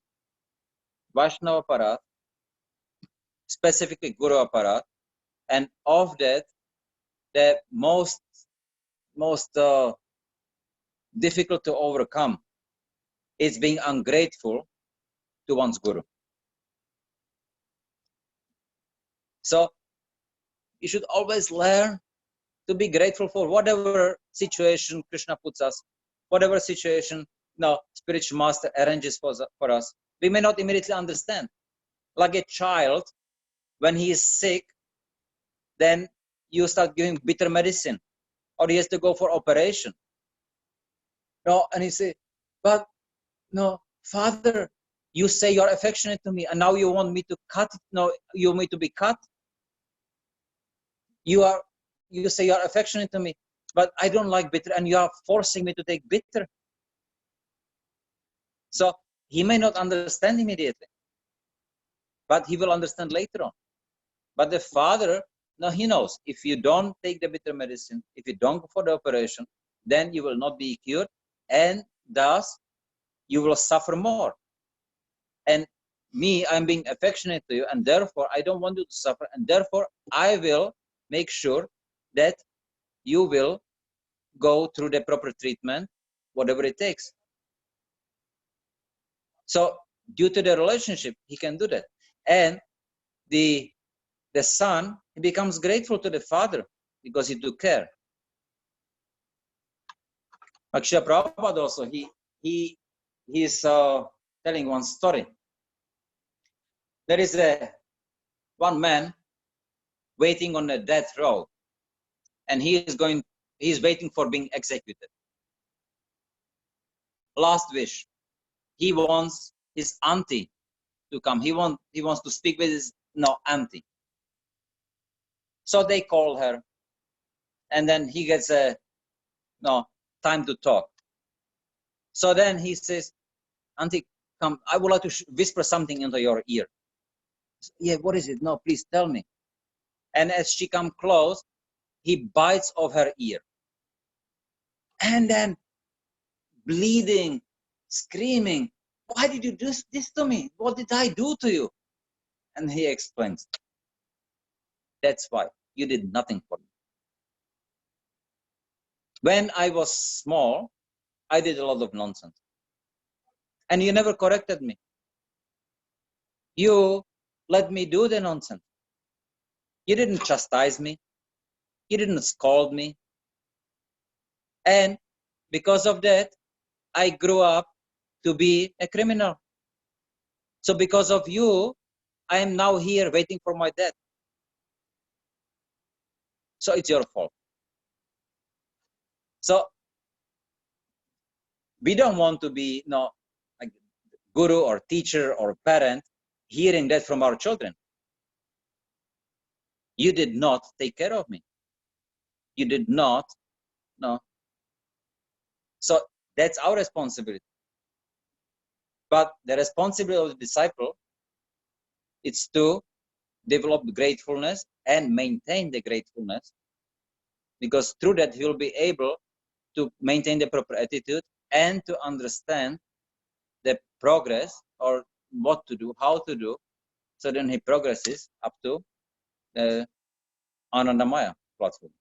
Vaishnava Aparadha, specifically Guru Aparadha, and of that, the most difficult to overcome is being ungrateful to one's Guru. So you should always learn to be grateful for whatever situation Krishna puts us, whatever situation spiritual master arranges for us. We may not immediately understand. Like a child, when he is sick, then you start giving bitter medicine, or he has to go for operation. And he say, but Father, you say you're affectionate to me, and now you want me to cut it. No, you want me to be cut. You say you're affectionate to me, but I don't like bitter, and you are forcing me to take bitter. So he may not understand immediately, but he will understand later on. But the father, he knows, if you don't take the bitter medicine, if you don't go for the operation, then you will not be cured, and thus you will suffer more. And me, I'm being affectionate to you, and therefore I don't want you to suffer, and therefore I will make sure that you will go through the proper treatment, whatever it takes. So due to the relationship, he can do that. And the son, he becomes grateful to the father because he took care. Srila Prabhupada also, he is telling one story. There is one man waiting on a death row, and he is waiting for being executed. Last wish. He wants his auntie to come. He wants to speak with his auntie. So they call her, and then he gets time to talk. So then he says, Auntie, come, I would like to whisper something into your ear. Yeah, what is it? No, please tell me. And as she come close, he bites off her ear. And then bleeding, screaming, why did you do this to me? What did I do to you? And he explains, that's why you did nothing for me. When I was small, I did a lot of nonsense. And you never corrected me. You let me do the nonsense. You didn't chastise me. You didn't scold me. And because of that, I grew up to be a criminal. So because of you, I am now here waiting for my death. So it's your fault. So we don't want to be like guru or teacher or parent hearing that from our children. You did not take care of me. You did not, no. So that's our responsibility. But the responsibility of the disciple is to develop gratefulness and maintain the gratefulness, because through that he will be able to maintain the proper attitude and to understand the progress or what to do, how to do. So then he progresses up to the Anandamaya platform.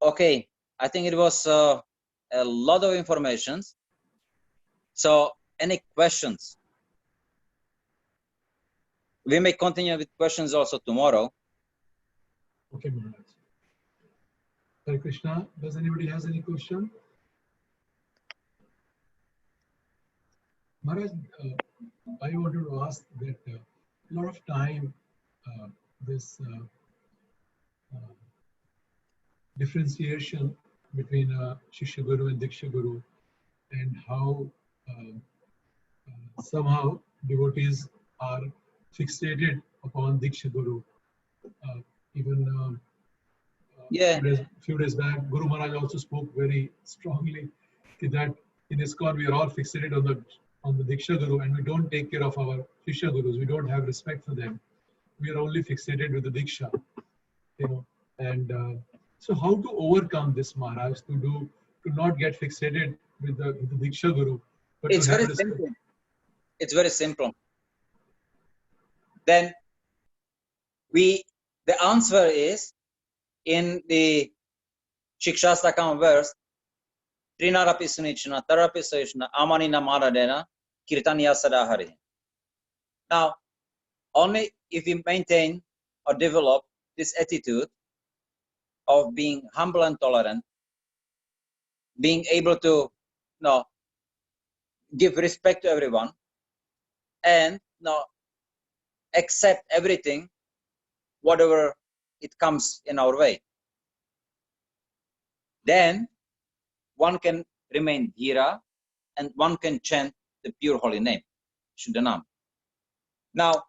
Okay, I think it was a lot of information. So any questions? We may continue with questions also tomorrow. Okay, Maharaj. Hare Krishna. Does anybody has any question? Maharaj, I wanted to ask that a lot of time this differentiation between Shishya Guru and Diksha Guru, and how somehow devotees are fixated upon Diksha Guru. Even Yeah. few days back, Guru Maharaj also spoke very strongly that in Iskcon we are all fixated on the Diksha Guru, and we don't take care of our Shishya Gurus. We don't have respect for them. We are only fixated with the Diksha, And so, how to overcome this, Maharaj? To not get fixated with the Diksha Guru, but It's to have very respect. simple. It's very simple. Then the answer is in the Shikshastakam verse, Trinarapi Sunichna, Tarapi Soishna, Amanina Maradena, Kirtanya Sadahari. Now, only if we maintain or develop this attitude of being humble and tolerant, being able to give respect to everyone, and accept everything, whatever it comes in our way, then one can remain Dhira and one can chant the pure holy name, Shuddhanam. Now,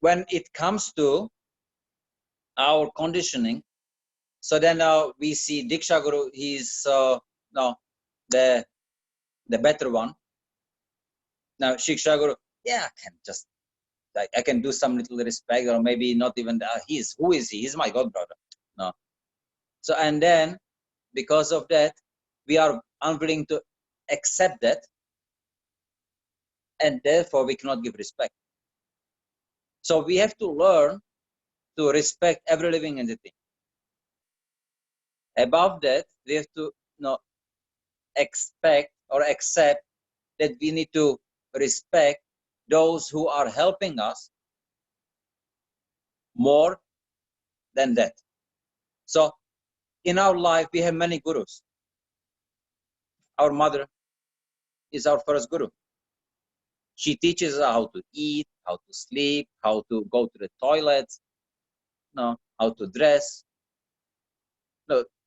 when it comes to our conditioning, so then we see Diksha Guru, he's the better one. Now, Shiksha Guru, yeah, I can do some little respect, or maybe not even, who is he? He's my god brother. No. So, and then, because of that, we are unwilling to accept that, and therefore we cannot give respect. So we have to learn to respect every living entity. Above that, we have to expect or accept that we need to respect those who are helping us more than that. So in our life, we have many gurus. Our mother is our first guru. She teaches us how to eat, how to sleep, how to go to the toilet, how to dress,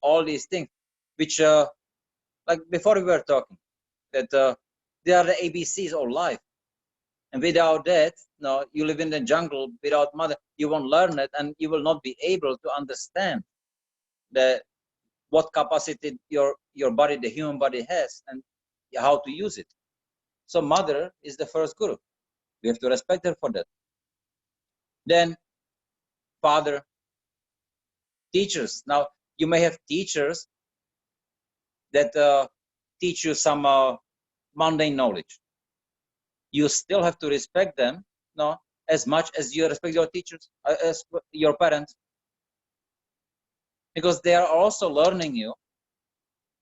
all these things, which, like before we were talking, that they are the ABCs of life. And without that, you live in the jungle without mother, you won't learn it, and you will not be able to understand the what capacity your body, the human body has, and how to use it. So mother is the first guru. We have to respect her for that. Then father, teachers. Now you may have teachers that teach you some mundane knowledge. You still have to respect them, no, as much as you respect your teachers, as your parents, because they are also learning you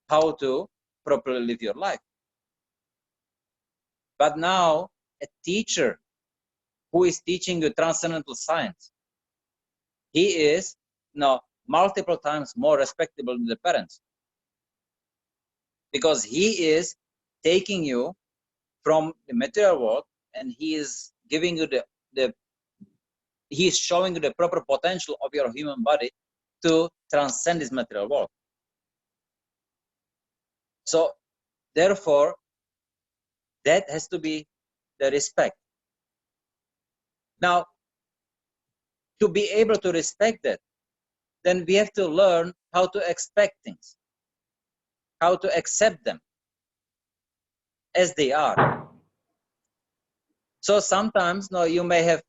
how to properly live your life. But now a teacher who is teaching you transcendental science, he is now multiple times more respectable than the parents, because he is taking you from the material world and he is giving you he is showing you the proper potential of your human body to transcend this material world. So therefore, that has to be the respect. Now, to be able to respect that, then we have to learn how to expect things, how to accept them as they are. So sometimes, no, you may have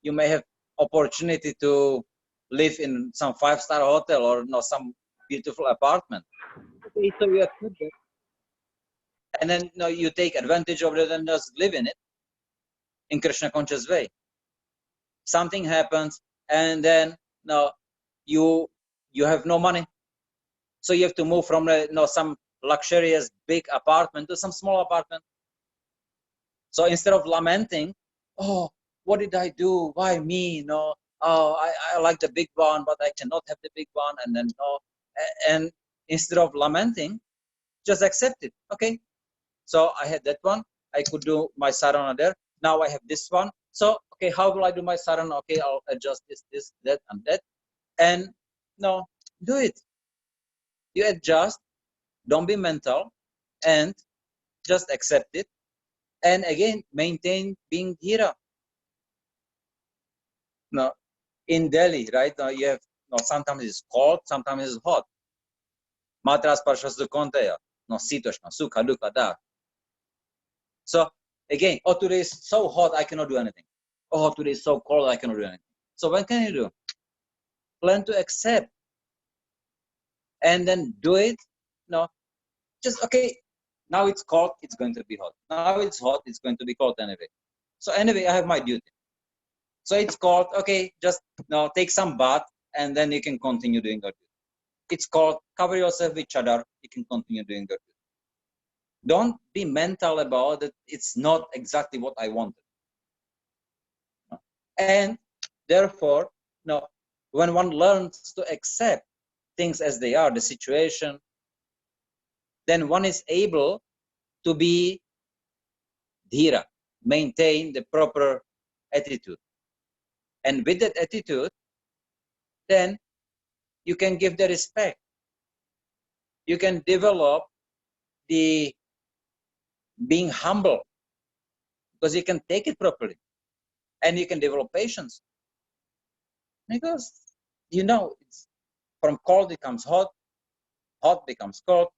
you may have opportunity to live in some 5-star hotel or some beautiful apartment. Okay, so you accept it, and then you take advantage of it and just live in it in Krishna conscious way. Something happens, and then you have no money, so you have to move from some luxurious big apartment to some small apartment. So instead of lamenting, oh, what did I do? Why me? Oh, I like the big one, but I cannot have the big one. And then and instead of lamenting, just accept it. Okay, so I had that one. I could do my sadhana there. Now I have this one. So okay, how will I do my sadhana? Okay, I'll adjust this, that, and that, and do it. You adjust. Don't be mental, and just accept it. And again, maintain being dhira. Now, in Delhi, right now you have sometimes it's cold, sometimes it's hot. Matras parshas dukonteya, sitoshna, sukha, dukkha, da. So again, oh, today is so hot, I cannot do anything. Oh, today is so cold, I cannot do anything. So what can you do? Learn to accept, and then do it. Just okay. Now it's cold, it's going to be hot. Now it's hot, it's going to be cold anyway. So anyway, I have my duty. So it's cold, okay, just take some bath, and then you can continue doing your duty. It's cold, cover yourself with chadar, you can continue doing your duty. Don't be mental about it. It's not exactly what I wanted. And therefore, when one learns to accept things as they are, the situation, then one is able to be dhira, maintain the proper attitude. And with that attitude, then you can give the respect. You can develop the being humble, because you can take it properly, and you can develop patience, because it's from cold becomes hot, hot becomes cold,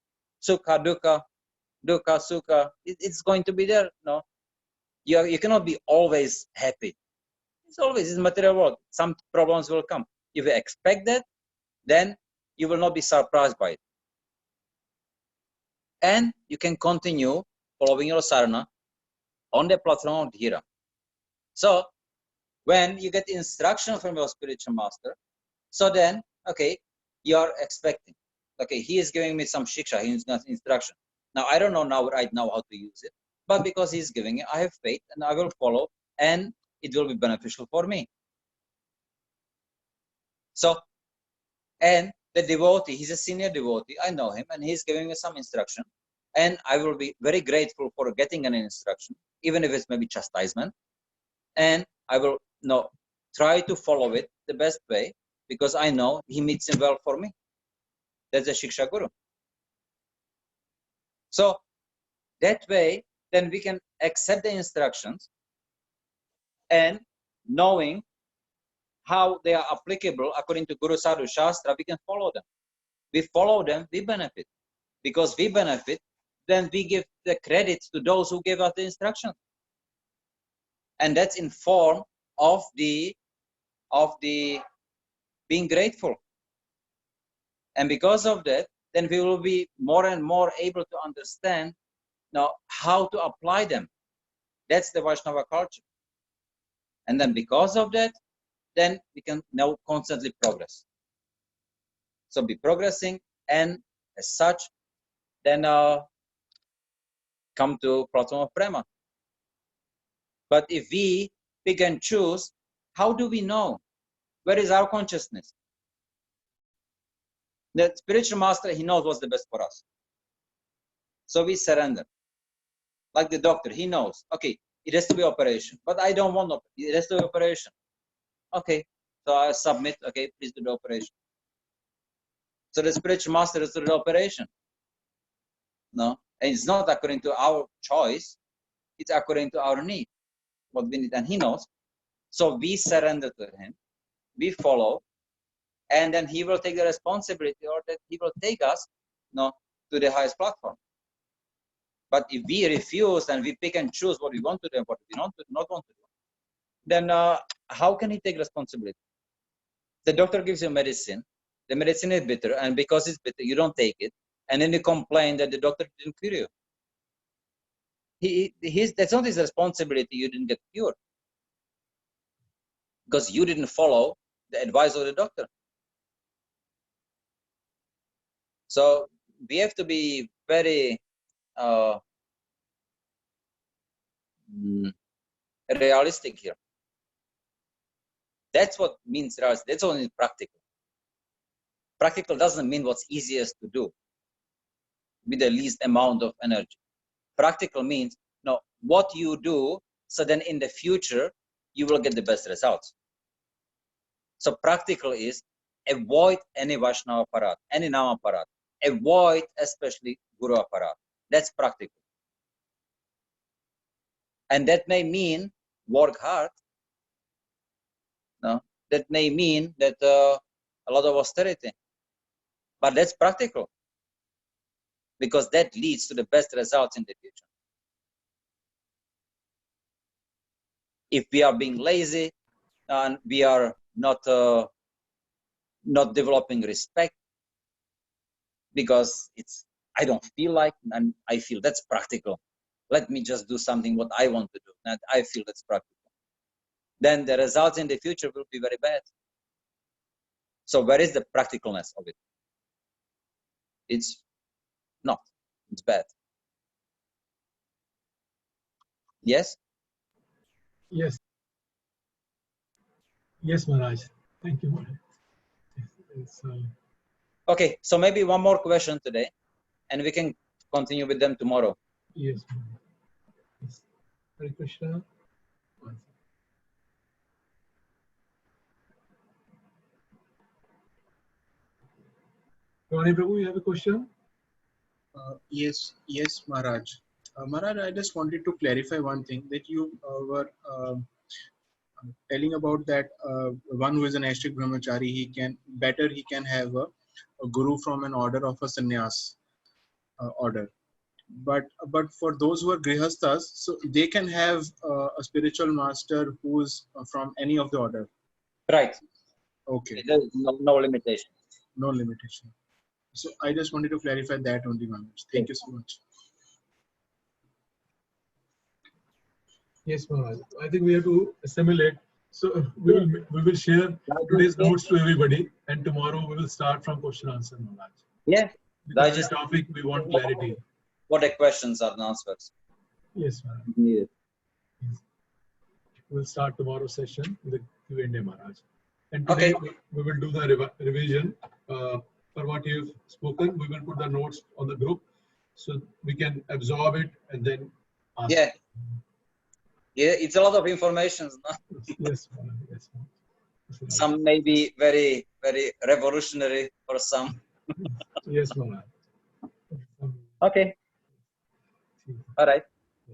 sukha, dukkha, dukkha, sukha. It's going to be there. You cannot be always happy. It's always in material world. Some problems will come. If you expect that, then you will not be surprised by it, and you can continue following your sadhana on the platform of dhira. So when you get instruction from your spiritual master, so then, okay, you are expecting, okay, he is giving me some shiksha, he is instruction. Now, I don't know right now how to use it, but because he's giving it, I have faith and I will follow, and it will be beneficial for me. So, and the devotee, he's a senior devotee, I know him, and he's giving me some instruction, and I will be very grateful for getting an instruction, even if it's maybe chastisement, and I will try to follow it the best way, because I know he meets him well for me. That's a Shiksha Guru. So that way, then we can accept the instructions, and knowing how they are applicable according to Guru Sadhu Shastra, we can follow them. we follow them, we benefit. Because we benefit, then we give the credit to those who gave us the instruction. And that's in form of the being grateful. And because of that, then we will be more and more able to understand now how to apply them. That's the Vaishnava culture. And then because of that, then we can now constantly progress. So be progressing, and as such, then come to Prathama of Prema. But if we pick and choose, how do we know? Where is our consciousness? The spiritual master, he knows what's the best for us. So we surrender. Like the doctor, he knows, okay, it has to be operation, but I don't want it has to be operation. Okay, so I submit, okay, please do the operation. So the spiritual master is to do the operation. No, and it's not according to our choice, it's according to our need, what we need, and he knows. So we surrender to him, we follow, and then he will take the responsibility, or that he will take us to the highest platform. But if we refuse and we pick and choose what we want to do and what we not want to do, then how can he take responsibility? The doctor gives you medicine, the medicine is bitter, and because it's bitter, you don't take it, and then you complain that the doctor didn't cure you. That's not his responsibility, you didn't get cured. Because you didn't follow the advice of the doctor. So we have to be very realistic here. That's what means realistic. That's only practical. Practical doesn't mean what's easiest to do with the least amount of energy. Practical means what you do, so then in the future you will get the best results. So practical is avoid any Vaishnava Aparadha, any Nama Aparadha. Avoid especially Guru Aparadha. That's practical. And that may mean work hard. No? That may mean that a lot of austerity. But that's practical. Because that leads to the best results in the future. If we are being lazy and we are not developing respect because I don't feel like, and I feel that's practical. Let me just do something what I want to do, and I feel that's practical. Then the results in the future will be very bad. So where is the practicalness of it? It's not. It's bad. Yes? Yes. Yes, Maharaj. Thank you, Maharaj. Okay, so maybe one more question today, and we can continue with them tomorrow. Yes, Maharaj. Yes. Hare Krishna. Ronnie Prabhu, you have a question? Yes, Maharaj. Maharaj, I just wanted to clarify one thing that you were telling about that one who is an Ashtik Brahmachari, he can have a guru from an order of a sannyas order. But for those who are grihasthas, so they can have a spiritual master who is from any of the order. Right. Okay. There is no limitation. No limitation. So I just wanted to clarify that only, Maharaj. Thank you so much. Yes, Maharaj. I think we have to assimilate. So we will share today's notes to everybody, and tomorrow we will start from question answer, Maharaj. Yeah. Because this topic we want clarity. What the questions are and answers? Yes, Maharaj. Needed. Yes. We'll start tomorrow's session with the Q&A, Maharaj. And today we will do the revision for what you've spoken. We will put the notes on the group so we can absorb it and then ask. Yeah. Yeah, it's a lot of information. No? Yes, yes. Some may be very, very revolutionary for some. Yes, Maharaj. Okay. All right.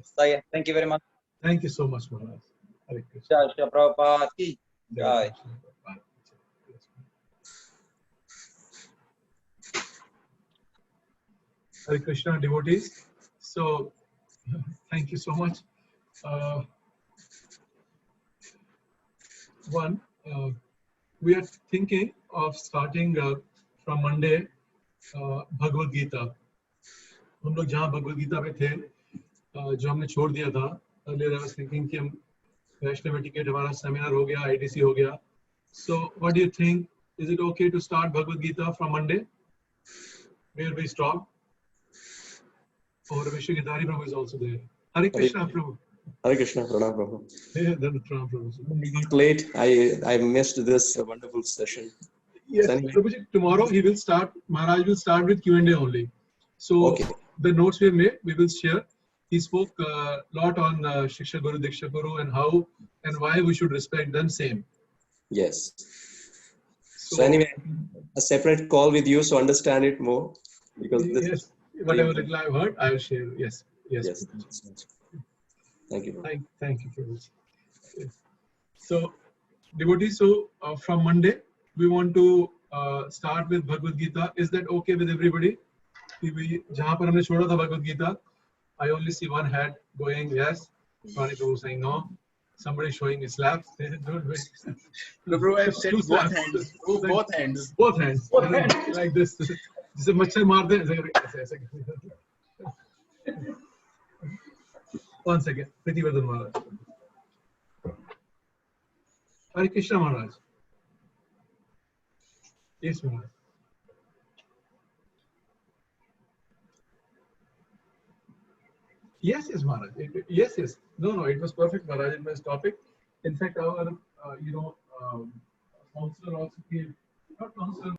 So yeah, thank you very much. Thank you so much, Maharaj. Hare Krishna. Jai Shri Prabhupada ki jai. Hare Krishna devotees. So, thank you so much. One, we are thinking of starting from Monday Bhagavad Gita. हम लोग जहाँ भगवद गीता पे थे जो हमने छोड़ दिया था earlier I was thinking कि हम वैष्णव टिकट हमारा सेमिनार हो गया IDC हो गया. So what do you think? Is it okay to start Bhagavad Gita from Monday? Where we stop? Or Vishwagidhari Prabhu is also there. Hare Krishna Prabhu. Hare Krishna, Pranam Prabhu. Yeah, that's Pranam Prabhu. I got late. I missed this wonderful session. Yes, So anyway, Prabhuji, tomorrow he will start. Maharaj will start with Q&A only. So okay. the notes we have made, we will share. He spoke a lot on Shiksha Guru, Diksha Guru, and how and why we should respect them. Same. Yes. So anyway, a separate call with you so understand it more because this Yes, whatever little I've heard, I will share. Yes, yes. yes. Thank you. Thank you, Prabhuji. Yes. So, devotees, so from Monday, we want to start with Bhagavad Gita. Is that okay with everybody? जहाँ पर हमने छोड़ा था Bhagavad Gita, I only see one hand going yes. Prani Prabhu saying no. Somebody showing his slaps. Don't wait. No, bro, I've said Two both slaps. hands. Oh, both hands. Both hands. Like this. जिसे मच्छर मार दे ऐसे. One second. Priti Vardhan Maharaj. Hare Krishna Maharaj. Yes, Maharaj. Yes, Maharaj. Yes. No, it was perfect, Maharaj. It was topic. In fact, our, counselor also came. Not counselor.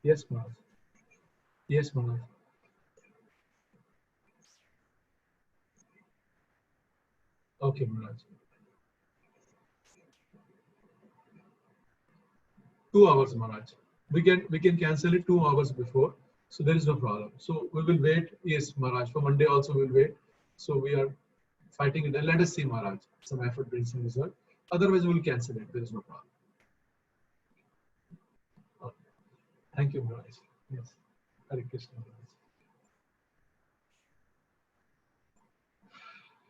Yes, Maharaj. Yes, Maharaj. Okay, Maharaj. 2 hours, Maharaj. We can cancel it 2 hours before, so there is no problem. So we will wait. Yes, Maharaj. For Monday also we'll wait. So we are fighting it. And let us see, Maharaj. Some effort brings some result. Otherwise, we will cancel it. There is no problem. Okay. Thank you, Maharaj. Yes. Hare Krishna,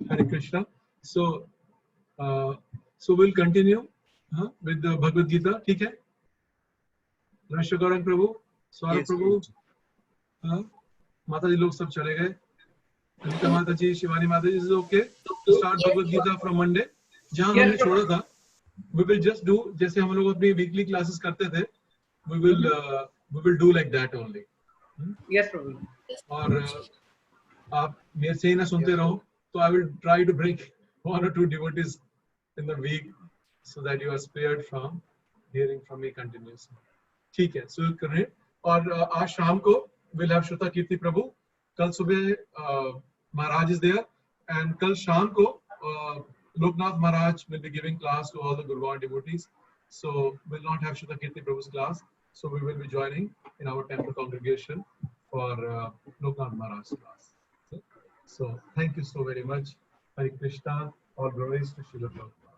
Maharaj. Hare Krishna. So we'll continue with the Bhagavad Gita. ठीक है? Namaskar Gaurang Prabhu, Swarab Yes, Prabhu, माता जी लोग सब चले गए. अनिता माता जी, शिवानी माता जी, is it okay to start Bhagavad Gita from Monday? जहाँ हमने छोड़ा था, we will just do जैसे हम लोग अपनी weekly classes करते थे, we will do like that only. Yes, Prabhu. और आप मेरे से ही ना सुनते रहो, तो I will try to bring 1 or 2 devotees in the week so that you are spared from hearing from me continuously. ठीक है, so कर रहे हैं. और आज शाम को we'll have Shruta Kirti Prabhu. कल सुबह Maharaj is there, and कल शाम को Loknath Maharaj will be giving class to all the Gurgaon devotees. So we'll not have Shruta Kirti Prabhu's class. So we will be joining in our temple congregation for Loknath Maharaj's class. So thank you so very much. Hare Krishna. All glories to Srila Prabhupada.